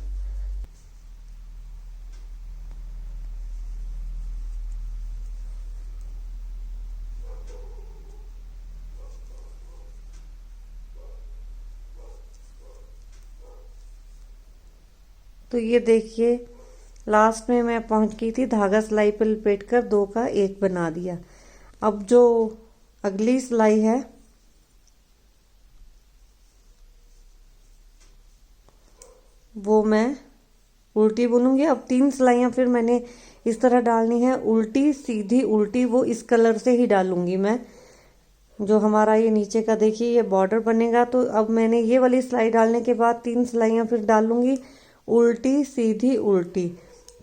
Speaker 1: तो ये देखिए लास्ट में मैं पहुंच गई थी, धागा सिलाई पे लपेट कर 2 का 1 बना दिया। अब जो अगली सिलाई है वो मैं उल्टी बुनूंगी। अब 3 सिलाइयां फिर मैंने इस तरह डालनी है, उल्टी सीधी उल्टी, वो इस कलर से ही डालूंगी मैं। जो हमारा ये नीचे का देखिए ये बॉर्डर बनेगा, तो अब मैंने ये वाली सिलाई डालने के बाद 3 सिलाइयां फिर डालूंगी, उल्टी सीधी उल्टी।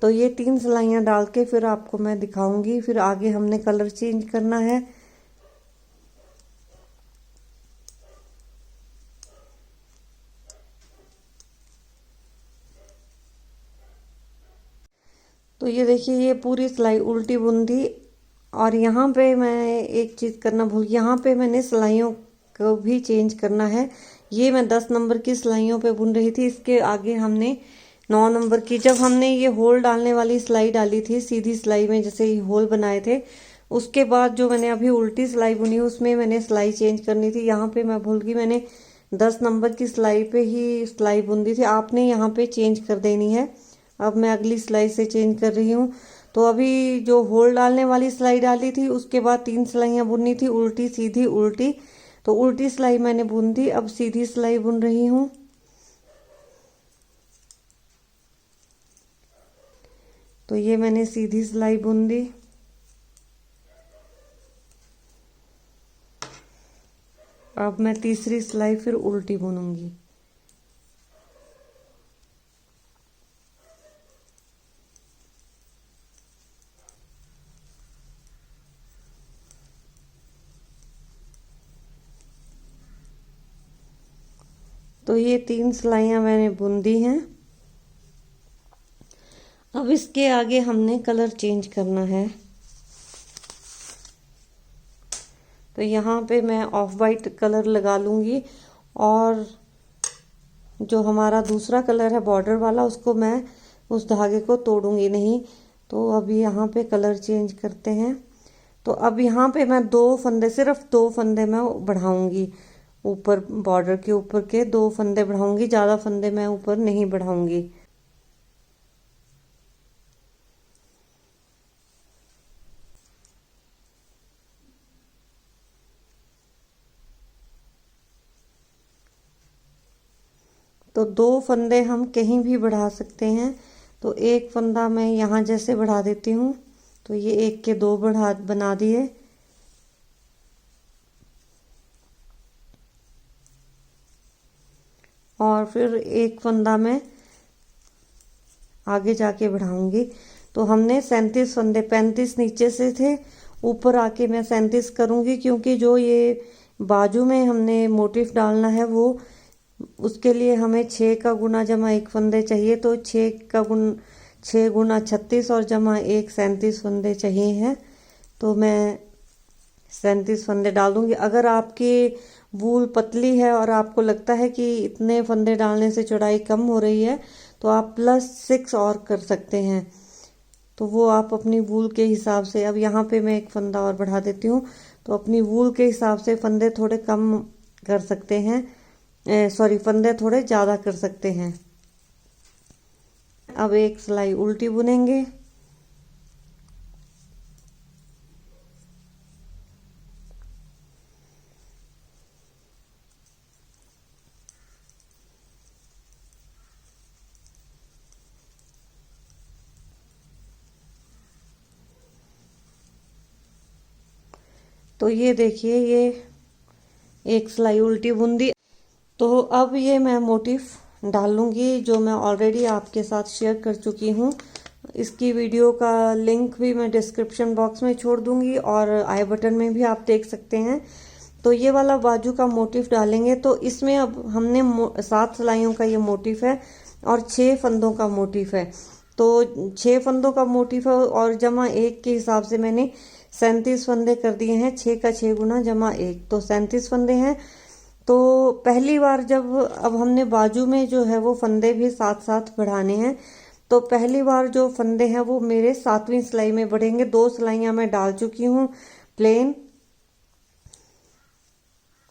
Speaker 1: तो ये 3 सिलाइयां डाल के फिर आपको मैं दिखाऊंगी। फिर आगे हमने कलर चेंज करना है। तो ये देखिए ये पूरी सिलाई उल्टी बुन दी। और यहाँ पे मैं एक चीज़ करना भूल, यहाँ पे मैंने सिलाइयों को भी चेंज करना है। ये मैं 10 नंबर की सिलाइयों पे बुन रही थी, इसके आगे हमने 9 नंबर की, जब हमने ये होल डालने वाली सिलाई डाली थी सीधी सिलाई में, जैसे ये होल बनाए थे, उसके बाद जो मैंने अभी उल्टी सिलाई बुनी उसमें मैंने सिलाई चेंज करनी थी। यहाँ पे मैं भूल गई, मैंने 10 नंबर की सिलाई पे ही सिलाई बुन दी थी, आपने यहाँ पे चेंज कर देनी है। अब मैं अगली सिलाई से चेंज कर रही हूँ। तो अभी जो होल डालने वाली सिलाई डाली थी उसके बाद 3 सिलाइयाँ बुननी थी, उल्टी सीधी उल्टी। तो उल्टी सिलाई मैंने बुन दी, अब सीधी सिलाई बुन रही हूँ। तो ये मैंने सीधी सिलाई बुन दी। अब मैं तीसरी सिलाई फिर उल्टी बुनूंगी। तो ये 3 सिलाइयां मैंने बुन दी हैं। अब इसके आगे हमने कलर चेंज करना है। तो यहाँ पे मैं ऑफ वाइट कलर लगा लूँगी, और जो हमारा दूसरा कलर है बॉर्डर वाला उसको मैं उस धागे को तोड़ूंगी नहीं। तो अभी यहाँ पे कलर चेंज करते हैं। तो अब यहाँ पे मैं 2 फंदे, सिर्फ 2 फंदे मैं बढ़ाऊंगी, ऊपर बॉर्डर के ऊपर के 2 फंदे बढ़ाऊंगी, ज़्यादा फंदे मैं ऊपर नहीं बढ़ाऊंगी। तो 2 फंदे हम कहीं भी बढ़ा सकते हैं। तो एक फंदा मैं यहाँ जैसे बढ़ा देती हूँ, तो ये 1 के 2 बना दिए। और फिर एक फंदा मैं आगे जाके बढ़ाऊंगी। तो हमने 37 फंदे, 35 नीचे से थे, ऊपर आके मैं 37 करूंगी, क्योंकि जो ये बाजू में हमने मोटिफ डालना है वो, उसके लिए हमें 6 का गुना जमा 1 फंदे चाहिए। तो 6 गुना 36 और जमा 1 37 फंदे चाहिए हैं। तो मैं 37 फंदे डाल दूंगी। अगर आपकी वूल पतली है और आपको लगता है कि इतने फंदे डालने से चौड़ाई कम हो रही है, तो आप +6 और कर सकते हैं। तो वो आप अपनी वूल के हिसाब से, अब यहाँ पे मैं 1 फंदा और बढ़ा देती हूँ। तो अपनी वूल के हिसाब से फंदे थोड़े कम कर सकते हैं, सॉरी फंदे थोड़े ज़्यादा कर सकते हैं। अब एक सिलाई उल्टी बुनेंगे। तो ये देखिए ये एक सिलाई उल्टी बुन दी। तो अब ये मैं मोटिफ डाल लूँगी, जो मैं ऑलरेडी आपके साथ शेयर कर चुकी हूँ। इसकी वीडियो का लिंक भी मैं डिस्क्रिप्शन बॉक्स में छोड़ दूँगी, और आई बटन में भी आप देख सकते हैं। तो ये वाला बाजू का मोटिफ डालेंगे। तो इसमें अब हमने 7 सिलाइयों का ये मोटिफ है और 6 फंदों का मोटिफ है। तो 6 फंदों का मोटिफ है और जमा 1 के हिसाब से मैंने 37 फंदे कर दिए हैं। 6 का 6 गुना जमा 1, तो 37 फंदे हैं। तो पहली बार जब, अब हमने बाजू में जो है वो फंदे भी साथ साथ बढ़ाने हैं। तो पहली बार जो फंदे हैं वो मेरे 7वीं सिलाई में बढ़ेंगे। 2 सिलाइयां मैं डाल चुकी हूँ प्लेन।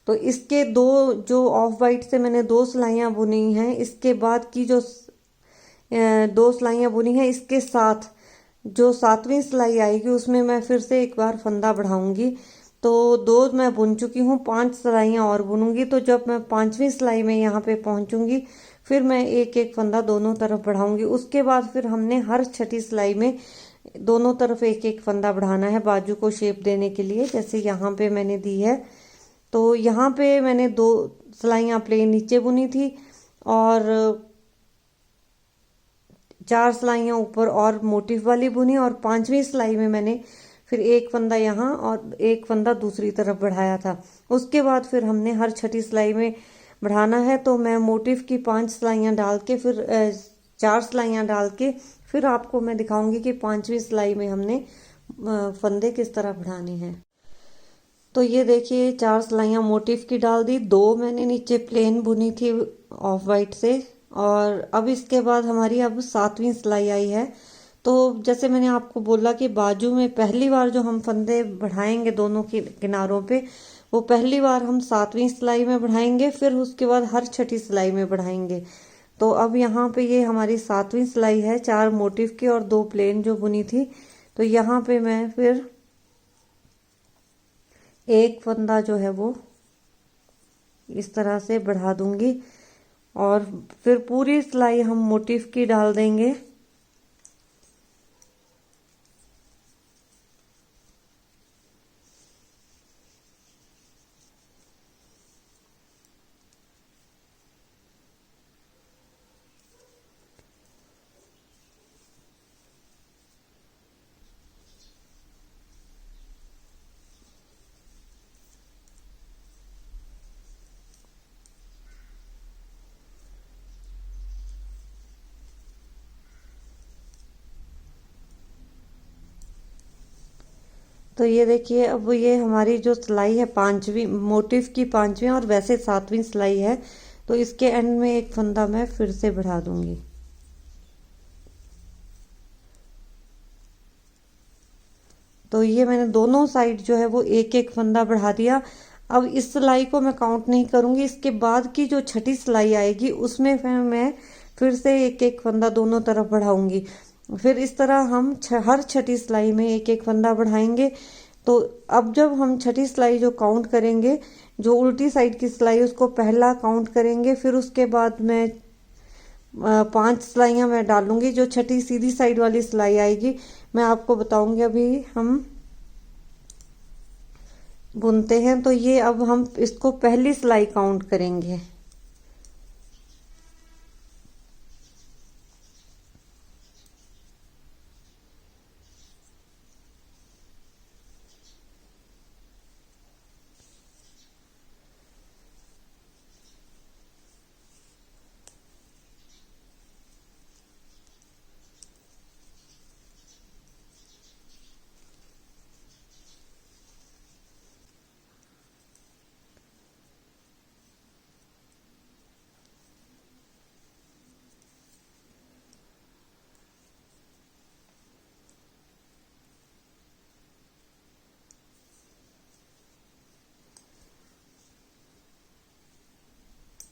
Speaker 1: तो इसके 2 जो ऑफ वाइट से मैंने 2 सिलाइयां बुनी हैं, इसके बाद की जो 2 सिलाइयां बुनी हैं, इसके साथ जो 7वीं सिलाई आएगी उसमें मैं फिर से एक बार फंदा बढ़ाऊंगी। तो दो मैं बुन चुकी हूँ, 5 सिलाइयाँ और बुनूंगी। तो जब मैं 5वीं सिलाई में यहाँ पे पहुंचूंगी फिर मैं एक एक फंदा दोनों तरफ बढ़ाऊंगी। उसके बाद फिर हमने हर छठी सिलाई में दोनों तरफ एक एक फंदा बढ़ाना है बाजू को शेप देने के लिए, जैसे यहाँ पे मैंने दी है। तो यहाँ पे मैंने 2 सिलाइयाँ प्लेन नीचे बुनी थी और 4 सिलाइयाँ ऊपर और मोटिफ वाली बुनी, और 5वीं सिलाई में मैंने फिर एक फंदा यहाँ और एक फंदा दूसरी तरफ बढ़ाया था। उसके बाद फिर हमने हर छठी सिलाई में बढ़ाना है। तो मैं मोटिफ की 5 सिलाइयाँ डाल के फिर 4 सिलाइयाँ डाल के फिर आपको मैं दिखाऊंगी कि 5वीं सिलाई में हमने फंदे किस तरह बढ़ाने हैं। तो ये देखिए 4 सिलाइयाँ मोटिफ की डाल दी, 2 मैंने नीचे प्लेन बुनी थी ऑफ वाइट से। और अब इसके बाद हमारी अब 7वीं सिलाई आई है। तो जैसे मैंने आपको बोला कि बाजू में पहली बार जो हम फंदे बढ़ाएंगे दोनों के किनारों पे, वो पहली बार हम 7वीं सिलाई में बढ़ाएंगे, फिर उसके बाद हर छठी सिलाई में बढ़ाएंगे। तो अब यहाँ पे ये हमारी 7वीं सिलाई है, 4 मोटिफ की और 2 प्लेन जो बुनी थी। तो यहाँ पे मैं फिर एक फंदा जो है वो इस तरह से बढ़ा दूंगी और फिर पूरी सिलाई हम मोटिफ की डाल देंगे। तो ये देखिए अब ये हमारी जो सिलाई है 5वीं मोटिफ की 5वीं और वैसे 7वीं सिलाई है। तो इसके एंड में एक फंदा मैं फिर से बढ़ा दूंगी। तो ये मैंने दोनों साइड जो है वो एक एक फंदा बढ़ा दिया। अब इस सिलाई को मैं काउंट नहीं करूंगी, इसके बाद की जो छठी सिलाई आएगी उसमें फिर मैं फिर से एक एक फंदा दोनों तरफ बढ़ाऊंगी। फिर इस तरह हम हर छठी सिलाई में एक एक फंदा बढ़ाएंगे। तो अब जब हम छठी सिलाई जो काउंट करेंगे, जो उल्टी साइड की सिलाई उसको पहला काउंट करेंगे, फिर उसके बाद मैं 5 सिलाइयाँ मैं डालूंगी। जो छठी सीधी साइड वाली सिलाई आएगी मैं आपको बताऊंगी अभी हम बुनते हैं। तो ये अब हम इसको पहली सिलाई काउंट करेंगे।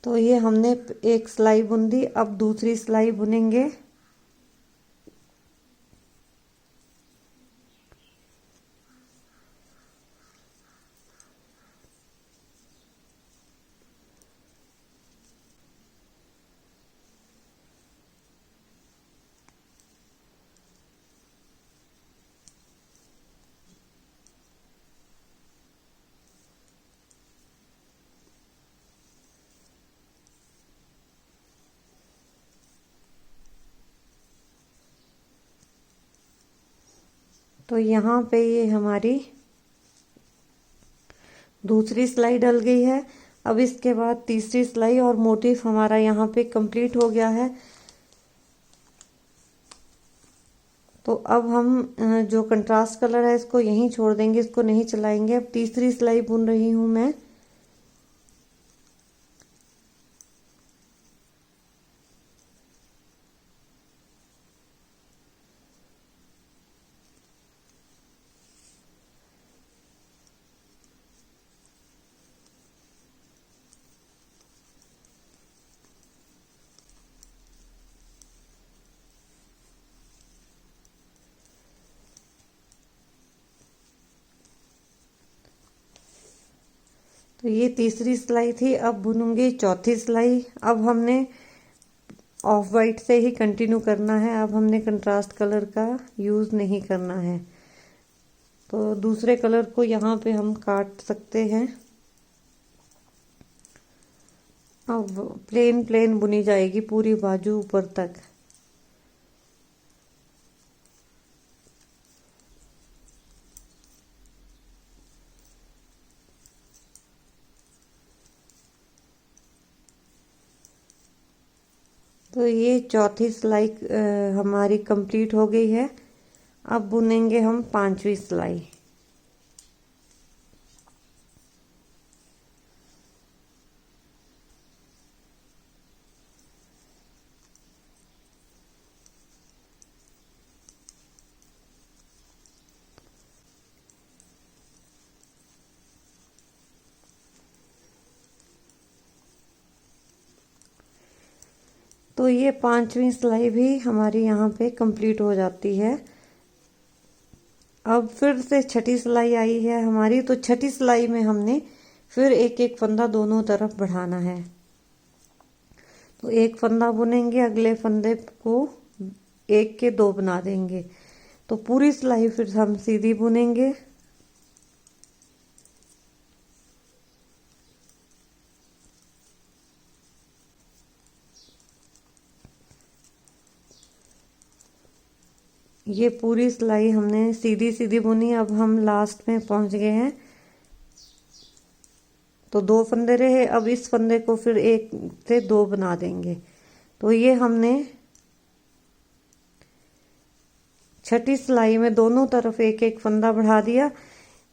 Speaker 1: तो ये हमने एक सिलाई बुन दी, अब दूसरी सिलाई बुनेंगे। तो यहाँ पे ये हमारी दूसरी सिलाई डल गई है। अब इसके बाद तीसरी सिलाई और मोटिफ हमारा यहाँ पे कंप्लीट हो गया है। तो अब हम जो कंट्रास्ट कलर है इसको यहीं छोड़ देंगे, इसको नहीं चलाएंगे। अब तीसरी सिलाई बुन रही हूँ मैं। तो ये तीसरी सिलाई थी। अब बुनूंगी चौथी सिलाई। अब हमने ऑफ वाइट से ही कंटिन्यू करना है। अब हमने कंट्रास्ट कलर का यूज़ नहीं करना है। तो दूसरे कलर को यहाँ पे हम काट सकते हैं। अब प्लेन प्लेन बुनी जाएगी पूरी बाजू ऊपर तक। तो ये चौथी सिलाई हमारी कंप्लीट हो गई है। अब बुनेंगे हम पांचवी सिलाई। तो ये पांचवी सिलाई भी हमारी यहाँ पे कंप्लीट हो जाती है। अब फिर से छठी सिलाई आई है हमारी। तो छठी सिलाई में हमने फिर एक एक फंदा दोनों तरफ बढ़ाना है। तो एक फंदा बुनेंगे, अगले फंदे को एक के दो बना देंगे। तो पूरी सिलाई फिर हम सीधी बुनेंगे। ये पूरी सिलाई हमने सीधी सीधी बुनी। अब हम लास्ट में पहुंच गए हैं। तो दो फंदे रहे। अब इस फंदे को फिर एक से दो बना देंगे। तो ये हमने छठी सिलाई में दोनों तरफ एक एक फंदा बढ़ा दिया।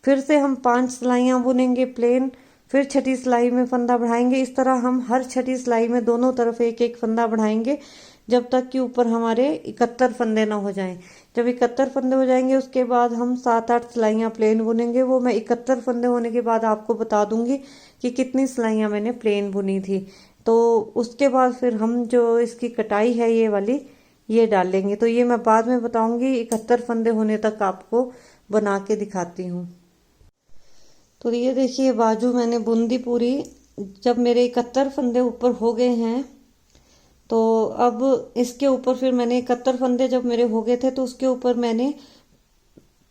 Speaker 1: फिर से हम 5 सिलाइयां बुनेंगे प्लेन। फिर छठी सिलाई में फंदा बढ़ाएंगे। इस तरह हम हर छठी सिलाई में दोनों तरफ एक एक फंदा बढ़ाएंगे जब तक कि ऊपर हमारे 71 फंदे ना हो जाएं। जब 71 फंदे हो जाएंगे उसके बाद हम 7-8 सिलाइयां प्लेन बुनेंगे। वो मैं 71 फंदे होने के बाद आपको बता दूंगी कि कितनी सिलाइयां मैंने प्लेन बुनी थी। तो उसके बाद फिर हम जो इसकी कटाई है ये वाली ये डालेंगे। तो ये मैं बाद में बताऊंगी। 71 फंदे होने तक आपको बना के दिखाती हूँ। तो ये देखिए बाजू मैंने बुन दी पूरी। जब मेरे 71 फंदे ऊपर हो गए हैं तो अब इसके ऊपर फिर मैंने 71 फंदे जब मेरे हो गए थे तो उसके ऊपर मैंने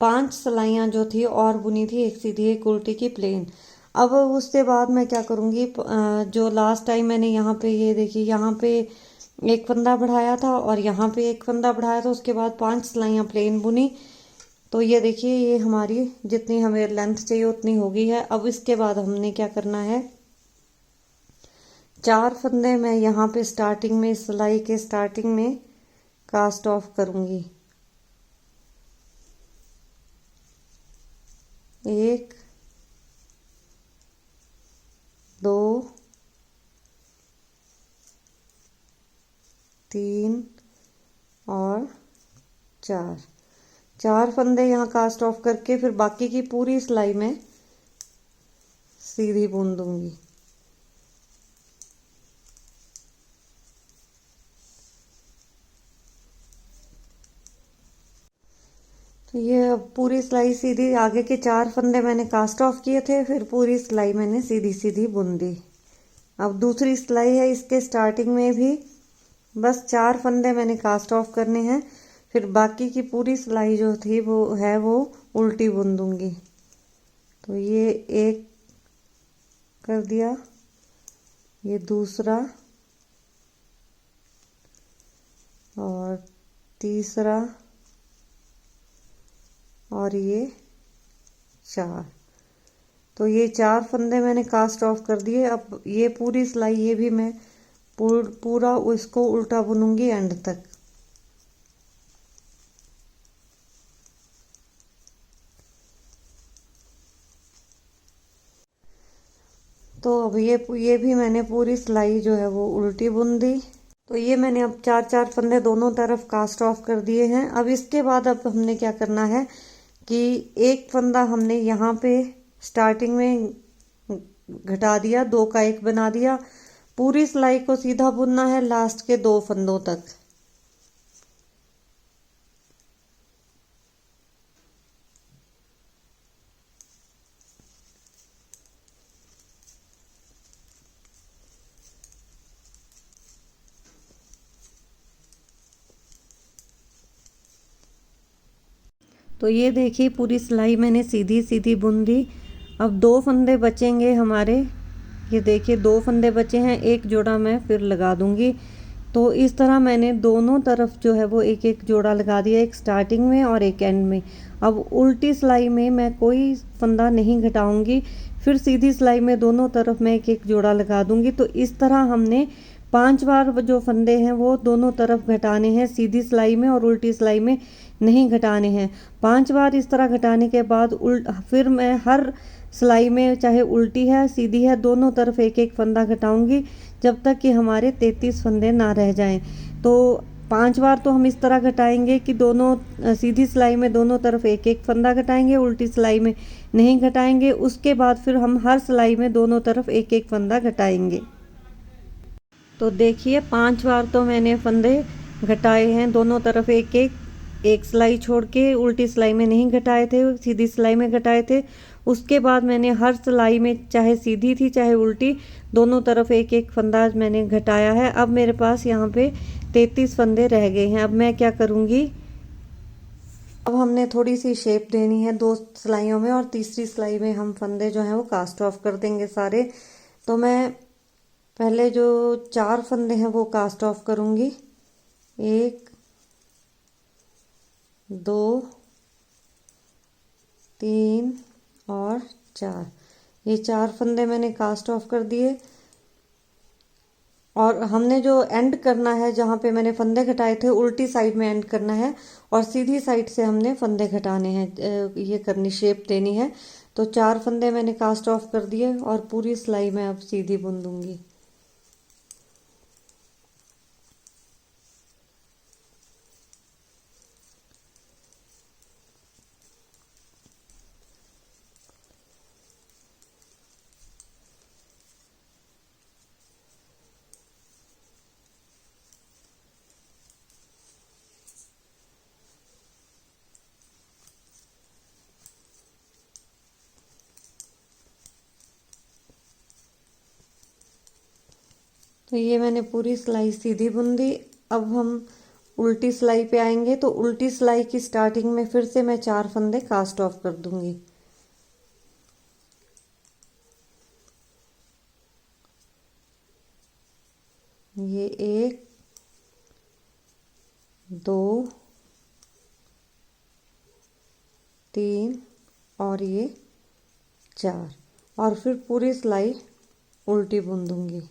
Speaker 1: 5 सिलाइयां जो थी और बुनी थी, एक सीधी एक उल्टी की प्लेन। अब उसके बाद मैं क्या करूंगी, जो लास्ट टाइम मैंने यहाँ पे ये देखिए यहाँ पे एक फंदा बढ़ाया था और यहाँ पे एक फंदा बढ़ाया था। उसके बाद 5 सिलाइयां प्लेन बुनी। तो ये देखिए ये हमारी जितनी हमें लेंथ चाहिए उतनी हो गई है। अब इसके बाद हमने क्या करना है, 4 फंदे मैं यहाँ पे स्टार्टिंग में सिलाई के स्टार्टिंग में कास्ट ऑफ करूंगी। 1 2 3 और 4 फंदे यहाँ कास्ट ऑफ करके फिर बाकी की पूरी सिलाई में सीधी बुन दूंगी। तो ये अब पूरी सिलाई सीधी, आगे के 4 फंदे मैंने कास्ट ऑफ किए थे, फिर पूरी सिलाई मैंने सीधी सीधी बुन दी। अब दूसरी सिलाई है, इसके स्टार्टिंग में भी बस 4 फंदे मैंने कास्ट ऑफ करने हैं। फिर बाकी की पूरी सिलाई जो थी वो उल्टी बुन दूंगी। तो ये एक कर दिया, ये दूसरा और तीसरा और ये 4। तो ये 4 फंदे मैंने कास्ट ऑफ कर दिए। अब ये पूरी सिलाई ये भी मैं पूरा उसको उल्टा बुनूंगी एंड तक। तो अब ये भी मैंने पूरी सिलाई जो है वो उल्टी बुन दी। तो ये मैंने अब 4-4 फंदे दोनों तरफ कास्ट ऑफ कर दिए हैं। अब इसके बाद अब हमने क्या करना है कि एक फंदा हमने यहाँ पे स्टार्टिंग में घटा दिया, 2 का 1 बना दिया। पूरी सिलाई को सीधा बुनना है लास्ट के 2 फंदों तक। तो ये देखिए पूरी सिलाई मैंने सीधी सीधी बुन दी। अब 2 फंदे बचेंगे हमारे। ये देखिए 2 फंदे बचे हैं, एक जोड़ा मैं फिर लगा दूंगी। तो इस तरह मैंने दोनों तरफ जो है वो एक एक जोड़ा लगा दिया, एक स्टार्टिंग में और एक एंड में। अब उल्टी सिलाई में मैं कोई फंदा नहीं घटाऊंगी, फिर सीधी सिलाई में दोनों तरफ मैं एक एक जोड़ा लगा दूंगी। तो इस तरह हमने 5 बार जो फंदे हैं वो दोनों तरफ घटाने हैं, सीधी सिलाई में और उल्टी सिलाई में नहीं घटाने हैं। 5 बार इस तरह घटाने के बाद फिर मैं हर सिलाई में, चाहे उल्टी है सीधी है, दोनों तरफ एक एक फंदा घटाऊंगी जब तक कि हमारे 33 फंदे ना रह जाएं। तो 5 बार तो हम इस तरह घटाएंगे कि दोनों सीधी सिलाई में दोनों तरफ एक एक फंदा घटाएंगे, उल्टी सिलाई में नहीं घटाएंगे। उसके बाद फिर हम हर सिलाई में दोनों तरफ एक एक फंदा घटाएंगे। तो देखिए 5 बार तो मैंने फंदे घटाए हैं, दोनों तरफ एक एक सिलाई छोड़ के। उल्टी सिलाई में नहीं घटाए थे, सीधी सिलाई में घटाए थे। उसके बाद मैंने हर सिलाई में, चाहे सीधी थी चाहे उल्टी, दोनों तरफ एक एक फंदा मैंने घटाया है। अब मेरे पास यहाँ पे 33 फंदे रह गए हैं। अब मैं क्या करूँगी, अब हमने थोड़ी सी शेप देनी है 2 सिलाइयों में, और तीसरी सिलाई में हम फंदे जो हैं वो कास्ट ऑफ कर देंगे सारे। तो मैं पहले जो 4 फंदे हैं वो कास्ट ऑफ करूँगी। 1 2 3 और 4, ये 4 फंदे मैंने कास्ट ऑफ कर दिए। और हमने जो एंड करना है, जहाँ पे मैंने फंदे घटाए थे, उल्टी साइड में एंड करना है और सीधी साइड से हमने फंदे घटाने हैं, ये करनी, शेप देनी है। तो 4 फंदे मैंने कास्ट ऑफ कर दिए और पूरी सिलाई में अब सीधी बुन दूंगी। तो ये मैंने पूरी सिलाई सीधी बुन दी। अब हम उल्टी सिलाई पे आएंगे। तो उल्टी सिलाई की स्टार्टिंग में फिर से मैं 4 फंदे कास्ट ऑफ कर दूंगी। ये 1 2 3 और ये 4, और फिर पूरी सिलाई उल्टी बुन दूंगी।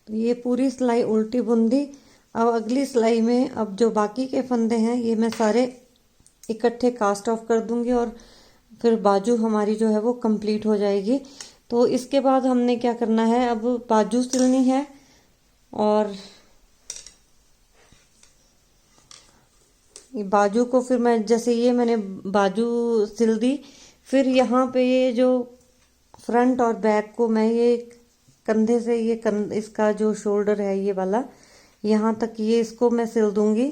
Speaker 1: तो ये पूरी सिलाई उल्टी बुन दी। अब अगली सिलाई में अब जो बाकी के फंदे हैं ये मैं सारे इकट्ठे कास्ट ऑफ कर दूंगी और फिर बाजू हमारी जो है वो कंप्लीट हो जाएगी। तो इसके बाद हमने क्या करना है, अब बाजू सिलनी है। और ये बाजू को फिर मैं, जैसे ये मैंने बाजू सिल दी, फिर यहाँ पे ये जो फ्रंट और बैक को मैं ये कंधे से, ये इसका जो शोल्डर है ये वाला, यहाँ तक ये इसको मैं सिल दूंगी।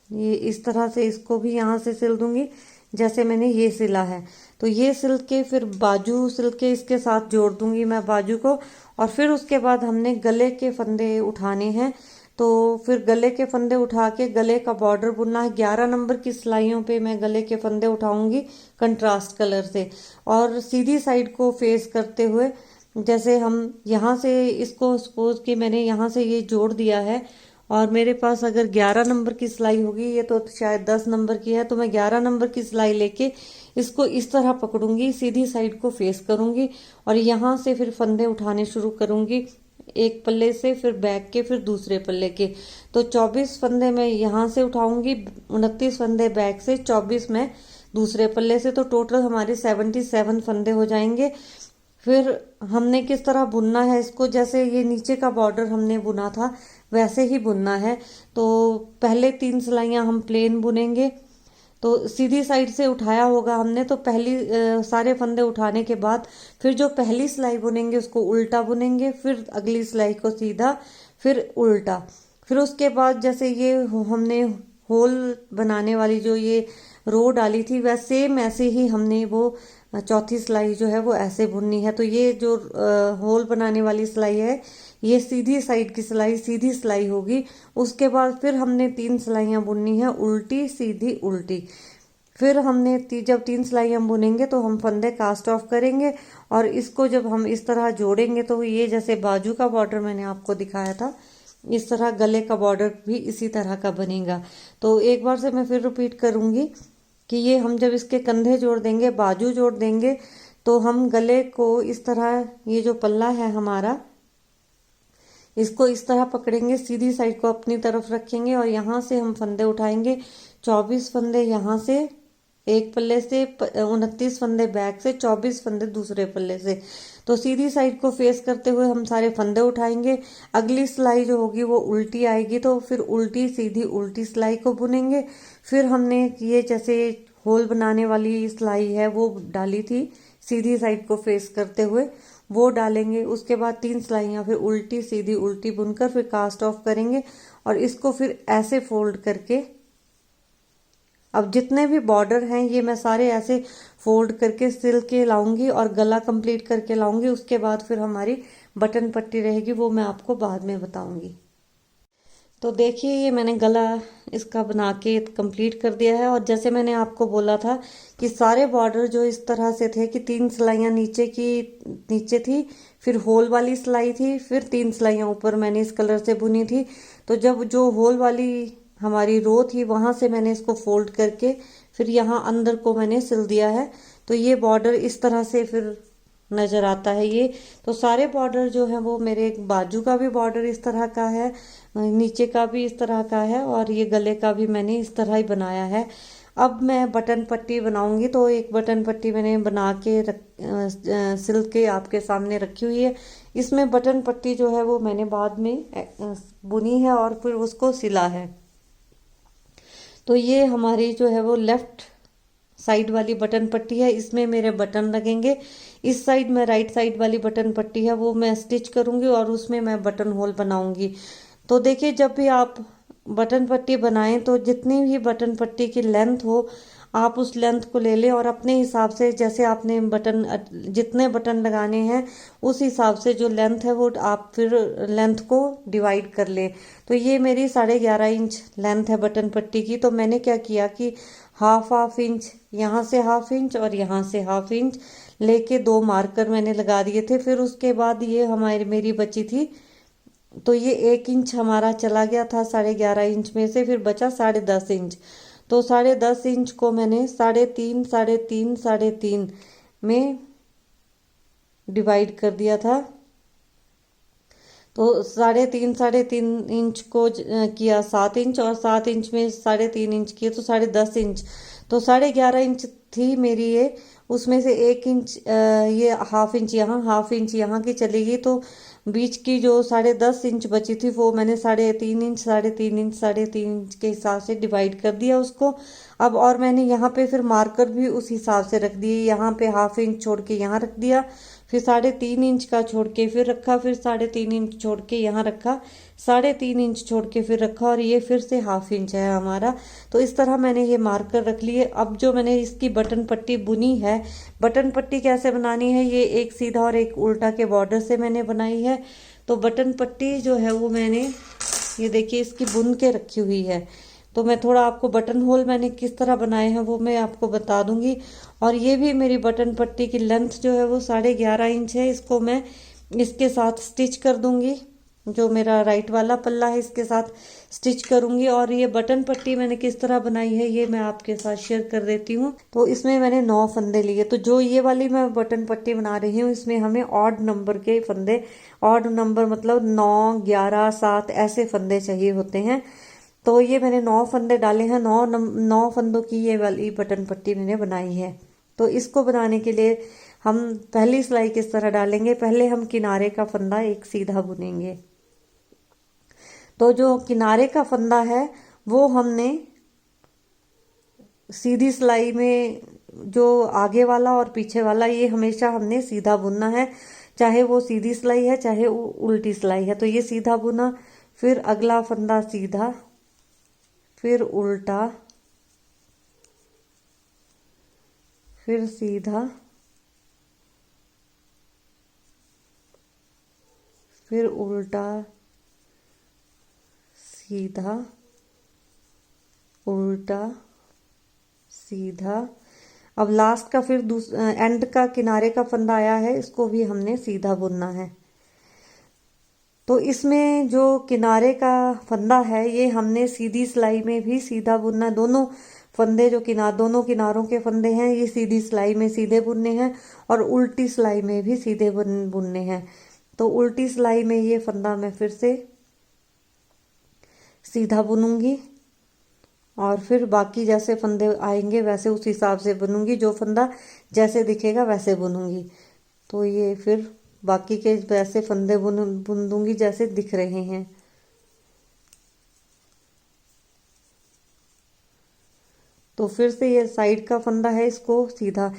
Speaker 1: ये इस तरह से इसको भी यहाँ से सिल दूंगी जैसे मैंने ये सिला है। तो ये सिल के फिर बाजू सिल के इसके साथ जोड़ दूंगी मैं बाजू को। और फिर उसके बाद हमने गले के फंदे उठाने हैं। तो फिर गले के फंदे उठा के गले का बॉर्डर बुनना है। 11 नंबर की सिलाइयों पे मैं गले के फंदे उठाऊंगी कंट्रास्ट कलर से, और सीधी साइड को फेस करते हुए, जैसे हम यहाँ से इसको, सपोज कि मैंने यहाँ से ये जोड़ दिया है और मेरे पास अगर 11 नंबर की सिलाई होगी, ये तो शायद 10 नंबर की है, तो मैं 11 नंबर की सिलाई लेके इसको इस तरह पकड़ूंगी, सीधी साइड को फेस करूंगी और यहाँ से फिर फंदे उठाने शुरू करूंगी, एक पल्ले से, फिर बैक के, फिर दूसरे पल्ले के। तो 24 फंदे मैं यहाँ से उठाऊंगी, 29 फंदे बैक से, 24 मैं दूसरे पल्ले से। तो टोटल हमारे 77 फंदे हो जाएंगे। फिर हमने किस तरह बुनना है इसको, जैसे ये नीचे का बॉर्डर हमने बुना था, वैसे ही बुनना है। तो पहले 3 सिलाइयाँ हम प्लेन बुनेंगे। तो सीधी साइड से उठाया होगा हमने, तो पहली सारे फंदे उठाने के बाद फिर जो पहली सिलाई बुनेंगे उसको उल्टा बुनेंगे, फिर अगली सिलाई को सीधा, फिर उल्टा। फिर उसके बाद जैसे ये हमने होल बनाने वाली जो ये रो डाली थी, वह सेम ऐसे ही हमने वो चौथी सिलाई जो है वो ऐसे बुननी है। तो ये जो होल बनाने वाली सिलाई है, ये सीधी साइड की सिलाई सीधी सिलाई होगी। उसके बाद फिर हमने 3 सिलाइयाँ बुननी है, उल्टी सीधी उल्टी। फिर हमने जब 3 सिलाइयाँ बुनेंगे तो हम फंदे कास्ट ऑफ करेंगे, और इसको जब हम इस तरह जोड़ेंगे तो ये जैसे बाजू का बॉर्डर मैंने आपको दिखाया था, इस तरह गले का बॉर्डर भी इसी तरह का बनेगा। तो एक बार से मैं फिर रिपीट करूंगी कि ये हम जब इसके कंधे जोड़ देंगे, बाजू जोड़ देंगे, तो हम गले को इस तरह, ये जो पल्ला है हमारा, इसको इस तरह पकड़ेंगे, सीधी साइड को अपनी तरफ रखेंगे और यहाँ से हम फंदे उठाएंगे। 24 फंदे यहाँ से एक पल्ले से, 29 फंदे बैक से, 24 फंदे दूसरे पल्ले से। तो सीधी साइड को फेस करते हुए हम सारे फंदे उठाएंगे। अगली सिलाई जो होगी वो उल्टी आएगी, तो फिर उल्टी सीधी उल्टी सिलाई को बुनेंगे। फिर हमने ये जैसे होल बनाने वाली सिलाई है वो डाली थी सीधी साइड को फेस करते हुए, वो डालेंगे। उसके बाद 3 सिलाइयाँ फिर उल्टी सीधी उल्टी बुनकर फिर कास्ट ऑफ करेंगे, और इसको फिर ऐसे फोल्ड करके, अब जितने भी बॉर्डर हैं ये मैं सारे ऐसे फोल्ड करके सिल के लाऊंगी और गला कंप्लीट करके लाऊंगी। उसके बाद फिर हमारी बटन पट्टी रहेगी, वो मैं आपको बाद में बताऊंगी। तो देखिए ये मैंने गला इसका बना के कंप्लीट कर दिया है। और जैसे मैंने आपको बोला था कि सारे बॉर्डर जो इस तरह से थे कि 3 सिलाइयाँ नीचे थी, फिर होल वाली सिलाई थी, फिर 3 सिलाइयाँ ऊपर मैंने इस कलर से बुनी थी। तो जब जो होल वाली हमारी रो थी वहां से मैंने इसको फोल्ड करके फिर यहाँ अंदर को मैंने सिल दिया है। तो ये बॉर्डर इस तरह से फिर नजर आता है ये। तो सारे बॉर्डर जो है वो मेरे बाजू का भी बॉर्डर इस तरह का है, नीचे का भी इस तरह का है, और ये गले का भी मैंने इस तरह ही बनाया है। अब मैं बटन पट्टी बनाऊंगी। तो एक बटन पट्टी मैंने बना के सिल के आपके सामने रखी हुई है। इसमें बटन पट्टी जो है वो मैंने बाद में बुनी है और फिर उसको सिला है। तो ये हमारी जो है वो लेफ्ट साइड वाली बटन पट्टी है, इसमें मेरे बटन लगेंगे। इस साइड में राइट साइड वाली बटन पट्टी है वो मैं स्टिच करूंगी और उसमें मैं बटन होल बनाऊंगी। तो देखिए जब भी आप बटन पट्टी बनाएं तो जितनी भी बटन पट्टी की लेंथ हो आप उस लेंथ को ले लें, और अपने हिसाब से जैसे आपने बटन जितने बटन लगाने हैं उस हिसाब से जो लेंथ है वो आप फिर लेंथ को डिवाइड कर लें। तो ये मेरी 11.5 इंच लेंथ है बटन पट्टी की। तो मैंने क्या किया कि हाफ इंच, यहाँ से हाफ इंच और यहाँ से हाफ इंच लेके 2 मार्कर मैंने लगा दिए थे। फिर उसके बाद ये मेरी बची थी, तो ये 1 इंच हमारा चला गया था 11.5 इंच में से, फिर बचा 10.5 इंच। तो 10.5 इंच को मैंने 3.5 3.5 3.5 में डिवाइड कर दिया था। तो 3.5 इंच को किया 7 इंच, और 7 इंच में 3.5 इंच किया तो 10.5 इंच। तो 11.5 इंच थी मेरी ये, उसमें से 1 इंच ये हाफ इंच यहाँ की चली गई। तो बीच की जो 10.5 इंच बची थी वो मैंने 3.5 इंच 3.5 इंच के हिसाब से डिवाइड कर दिया उसको। अब और मैंने यहाँ पे फिर मार्कर भी उस हिसाब से रख दिए, यहाँ पे हाफ इंच छोड़ के यहाँ रख दिया, फिर 3.5 इंच का छोड़ के फिर रखा, फिर 3.5 इंच छोड़ के यहाँ रखा, 3.5 इंच छोड़ के फिर रखा, और ये फिर से हाफ इंच है हमारा। तो इस तरह मैंने ये मार्कर रख लिए। अब जो मैंने इसकी बटन पट्टी बुनी है, बटन पट्टी कैसे बनानी है, ये एक सीधा और एक उल्टा के बॉर्डर से मैंने बनाई है। तो बटन पट्टी जो है वो मैंने ये देखिए इसकी बुन के रखी हुई है। तो मैं थोड़ा आपको बटन होल मैंने किस तरह बनाए हैं वो मैं आपको बता दूंगी। और ये भी मेरी बटन पट्टी की लेंथ जो है वो 11.5 इंच है। इसको मैं इसके साथ स्टिच कर दूंगी, जो मेरा राइट वाला पल्ला है इसके साथ स्टिच करूंगी। और ये बटन पट्टी मैंने किस तरह बनाई है ये मैं आपके साथ शेयर कर देती हूँ। तो इसमें मैंने 9 फंदे लिए। तो जो ये वाली मैं बटन पट्टी बना रही हूँ इसमें हमें ऑड नंबर के फंदे, ऑड नंबर मतलब 9 11 7 ऐसे फंदे चाहिए होते हैं। तो ये मैंने 9 फंदे डाले हैं, 9 फंदों की ये वाली बटन पट्टी मैंने बनाई है। तो इसको बनाने के लिए हम पहली सिलाई किस तरह डालेंगे, पहले हम किनारे का फंदा एक सीधा बुनेंगे। तो जो किनारे का फंदा है वो हमने सीधी सिलाई में, जो आगे वाला और पीछे वाला, ये हमेशा हमने सीधा बुनना है, चाहे वो सीधी सिलाई है चाहे उल्टी सिलाई है। तो ये सीधा बुना, फिर अगला फंदा सीधा, फिर उल्टा, फिर सीधा, फिर उल्टा, सीधा, उल्टा, सीधा। अब लास्ट का फिर एंड का किनारे का फंदा आया है, इसको भी हमने सीधा बुनना है। तो इसमें जो किनारे का फंदा है ये हमने सीधी सिलाई में भी सीधा बुनना। दोनों फंदे जो दोनों किनारों के फंदे हैं ये सीधी सिलाई में सीधे बुनने हैं और उल्टी सिलाई में भी सीधे बुनने हैं। तो उल्टी सिलाई में ये फंदा मैं फिर से सीधा बुनूंगी और फिर बाकी जैसे फंदे आएंगे वैसे उस हिसाब से बुनूंगी, जो फंदा जैसे दिखेगा वैसे बुनूंगी। तो ये फिर बाकी के वैसे फंदे बुन दूंगी जैसे दिख रहे हैं। तो फिर से ये साइड का फंदा है, इसको सीधा।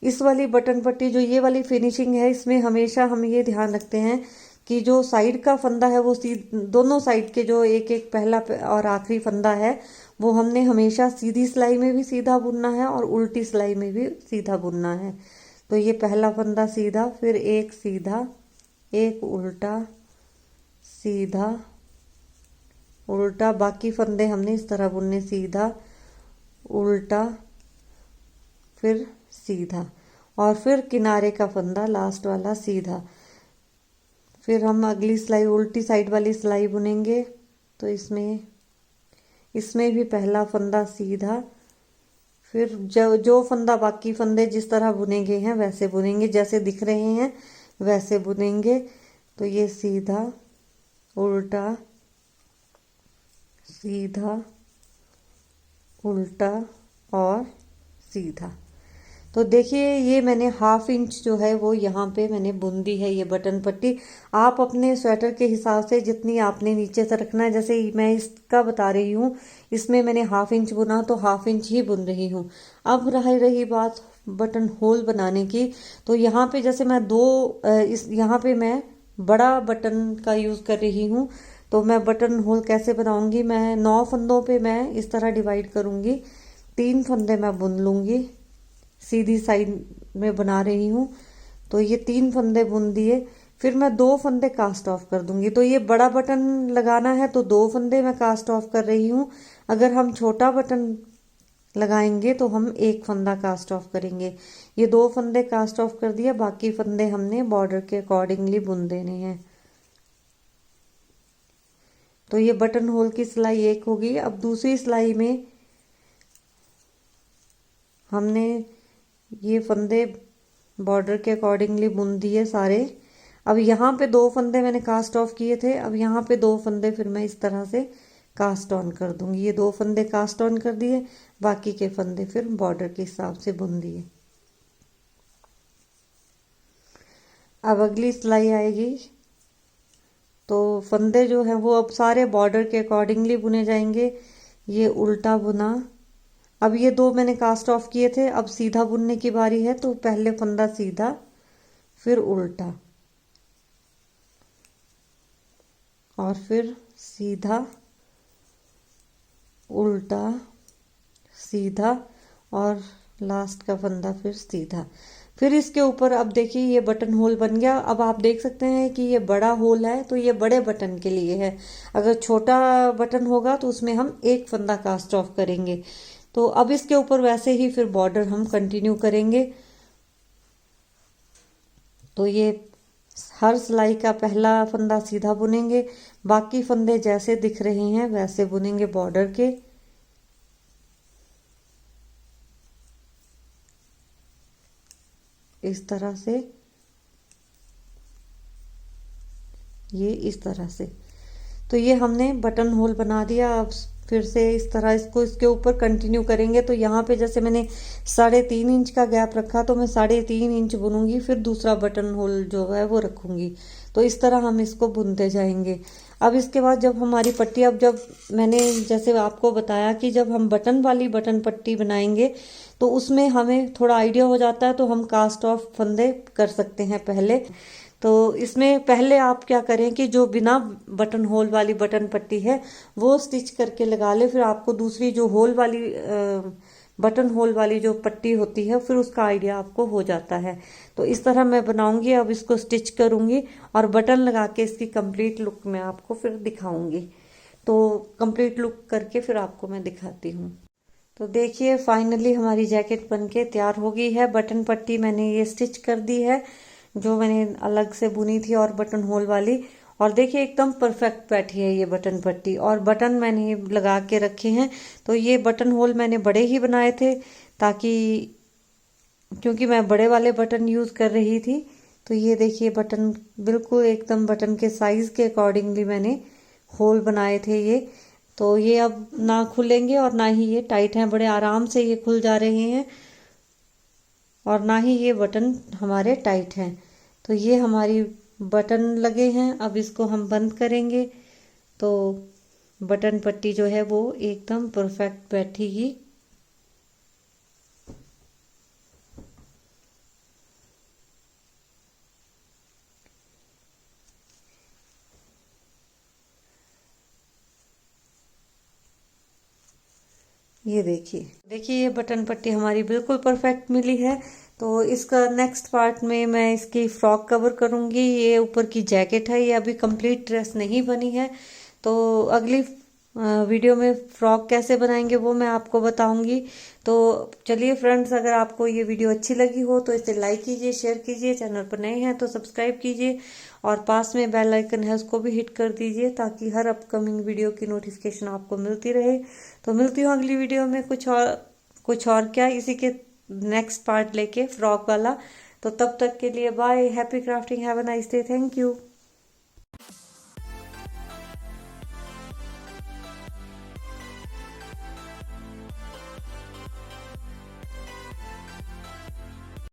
Speaker 1: इस वाली बटन पट्टी जो ये वाली फिनिशिंग है, इसमें हमेशा हम ये ध्यान रखते हैं कि जो साइड का फंदा है वो दोनों साइड के जो एक एक पहला और आखिरी फंदा है वो हमने हमेशा सीधी सिलाई में भी सीधा बुनना है और उल्टी सिलाई में भी सीधा बुनना है। तो ये पहला फंदा सीधा, फिर एक सीधा, एक उल्टा, सीधा, उल्टा। बाकी फंदे हमने इस तरह बुनने, सीधा, उल्टा, फिर सीधा, और फिर किनारे का फंदा लास्ट वाला सीधा। फिर हम अगली सिलाई उल्टी साइड वाली सिलाई बुनेंगे। तो इसमें भी पहला फंदा सीधा, फिर जो फंदा बाकी फंदे जिस तरह बुने गए हैं वैसे बुनेंगे, जैसे दिख रहे हैं वैसे बुनेंगे। तो ये सीधा, उल्टा, सीधा, उल्टा और सीधा। तो देखिए ये मैंने 1/2 इंच जो है वो यहाँ पे मैंने बुन दी है ये बटन पट्टी। आप अपने स्वेटर के हिसाब से जितनी आपने नीचे से रखना है, जैसे मैं इसका बता रही हूँ, इसमें मैंने 1/2 इंच बुना तो 1/2 इंच ही बुन रही हूँ। अब रही बात बटन होल बनाने की। तो यहाँ पे जैसे मैं यहाँ पे मैं बड़ा बटन का यूज कर रही हूँ। तो मैं बटन होल कैसे बनाऊंगी, मैं 9 फंदों पे मैं इस तरह डिवाइड करूंगी। 3 फंदे मैं बुन लूंगी, सीधी साइड में बना रही हूँ। तो ये 3 फंदे बुन दिए, फिर मैं 2 फंदे कास्ट ऑफ कर दूंगी। तो ये बड़ा बटन लगाना है तो 2 फंदे मैं कास्ट ऑफ कर रही हूँ। अगर हम छोटा बटन लगाएंगे तो हम 1 फंदा कास्ट ऑफ करेंगे। ये 2 फंदे कास्ट ऑफ कर दिया, बाकी फंदे हमने बॉर्डर के अकॉर्डिंगली बुन देने हैं। तो ये बटन होल की सिलाई एक होगी। अब दूसरी सिलाई में हमने ये फंदे बॉर्डर के अकॉर्डिंगली बुन दिए सारे। अब यहाँ पे 2 फंदे मैंने कास्ट ऑफ किए थे, अब यहाँ पे 2 फंदे फिर मैं इस तरह से कास्ट ऑन कर दूंगी। ये 2 फंदे कास्ट ऑन कर दिए, बाकी के फंदे फिर बॉर्डर के हिसाब से बुन दिए। अब अगली सिलाई आएगी। तो फंदे जो हैं वो अब सारे बॉर्डर के अकॉर्डिंगली बुने जाएंगे। ये उल्टा बुना। अब ये 2 मैंने कास्ट ऑफ किए थे, अब सीधा बुनने की बारी है। तो पहले फंदा सीधा, फिर उल्टा, और फिर सीधा, उल्टा, सीधा, और लास्ट का फंदा फिर सीधा। फिर इसके ऊपर अब देखिए ये बटन होल बन गया। अब आप देख सकते हैं कि ये बड़ा होल है, तो ये बड़े बटन के लिए है। अगर छोटा बटन होगा तो उसमें हम 1 फंदा कास्ट ऑफ करेंगे। तो अब इसके ऊपर वैसे ही फिर बॉर्डर हम कंटिन्यू करेंगे। तो ये हर सिलाई का पहला फंदा सीधा बुनेंगे, बाकी फंदे जैसे दिख रहे हैं वैसे बुनेंगे बॉर्डर के। इस तरह से, ये इस तरह से। तो ये हमने बटन होल बना दिया। अब फिर से इस तरह इसको इसके ऊपर कंटिन्यू करेंगे। तो यहाँ पे जैसे मैंने 3.5 इंच का गैप रखा, तो मैं 3.5 इंच बुनूंगी, फिर दूसरा बटन होल जो है वो रखूंगी। तो इस तरह हम इसको बुनते जाएंगे। अब इसके बाद जब हमारी पट्टी, अब जब मैंने जैसे आपको बताया कि जब हम बटन वाली बटन पट्टी बनाएंगे तो उसमें हमें थोड़ा आइडिया हो जाता है, तो हम कास्ट ऑफ फंदे कर सकते हैं पहले। तो इसमें पहले आप क्या करें कि जो बिना बटन होल वाली बटन पट्टी है वो स्टिच करके लगा ले, फिर आपको दूसरी जो होल वाली बटन होल वाली जो पट्टी होती है फिर उसका आइडिया आपको हो जाता है। तो इस तरह मैं बनाऊंगी, अब इसको स्टिच करूंगी और बटन लगा के इसकी कंप्लीट लुक मैं आपको फिर दिखाऊंगी। तो कंप्लीट लुक करके फिर आपको मैं दिखाती हूँ। तो देखिए फाइनली हमारी जैकेट बनके तैयार हो गई है। बटन पट्टी मैंने ये स्टिच कर दी है जो मैंने अलग से बुनी थी, और बटन होल वाली, और देखिए एकदम परफेक्ट बैठी है ये बटन पट्टी। और बटन मैंने लगा के रखे हैं। तो ये बटन होल मैंने बड़े ही बनाए थे ताकि, क्योंकि मैं बड़े वाले बटन यूज कर रही थी। तो ये देखिए बटन बिल्कुल एकदम बटन के साइज के अकॉर्डिंगली मैंने होल बनाए थे ये। तो ये अब ना खुलेंगे और ना ही ये टाइट हैं, बड़े आराम से ये खुल जा रहे हैं, और ना ही ये बटन हमारे टाइट हैं। तो ये हमारी बटन लगे हैं, अब इसको हम बंद करेंगे। तो बटन पट्टी जो है वो एकदम परफेक्ट बैठेगी। ये देखिए ये बटन पट्टी हमारी बिल्कुल परफेक्ट मिली है। तो इसका नेक्स्ट पार्ट में मैं इसकी फ्रॉक कवर करूंगी। ये ऊपर की जैकेट है, ये अभी कंप्लीट ड्रेस नहीं बनी है। तो अगली वीडियो में फ्रॉक कैसे बनाएंगे वो मैं आपको बताऊंगी। तो चलिए फ्रेंड्स, अगर आपको ये वीडियो अच्छी लगी हो तो इसे लाइक कीजिए, शेयर कीजिए, चैनल पर नए हैं तो सब्सक्राइब कीजिए, और पास में बेल आइकन है उसको भी हिट कर दीजिए ताकि हर अपकमिंग वीडियो की नोटिफिकेशन आपको मिलती रहे। तो मिलती हूँ अगली वीडियो में कुछ और क्या, इसी के नेक्स्ट पार्ट लेके फ्रॉक वाला। तो तब तक के लिए bye, happy crafting, have a nice day, thank you.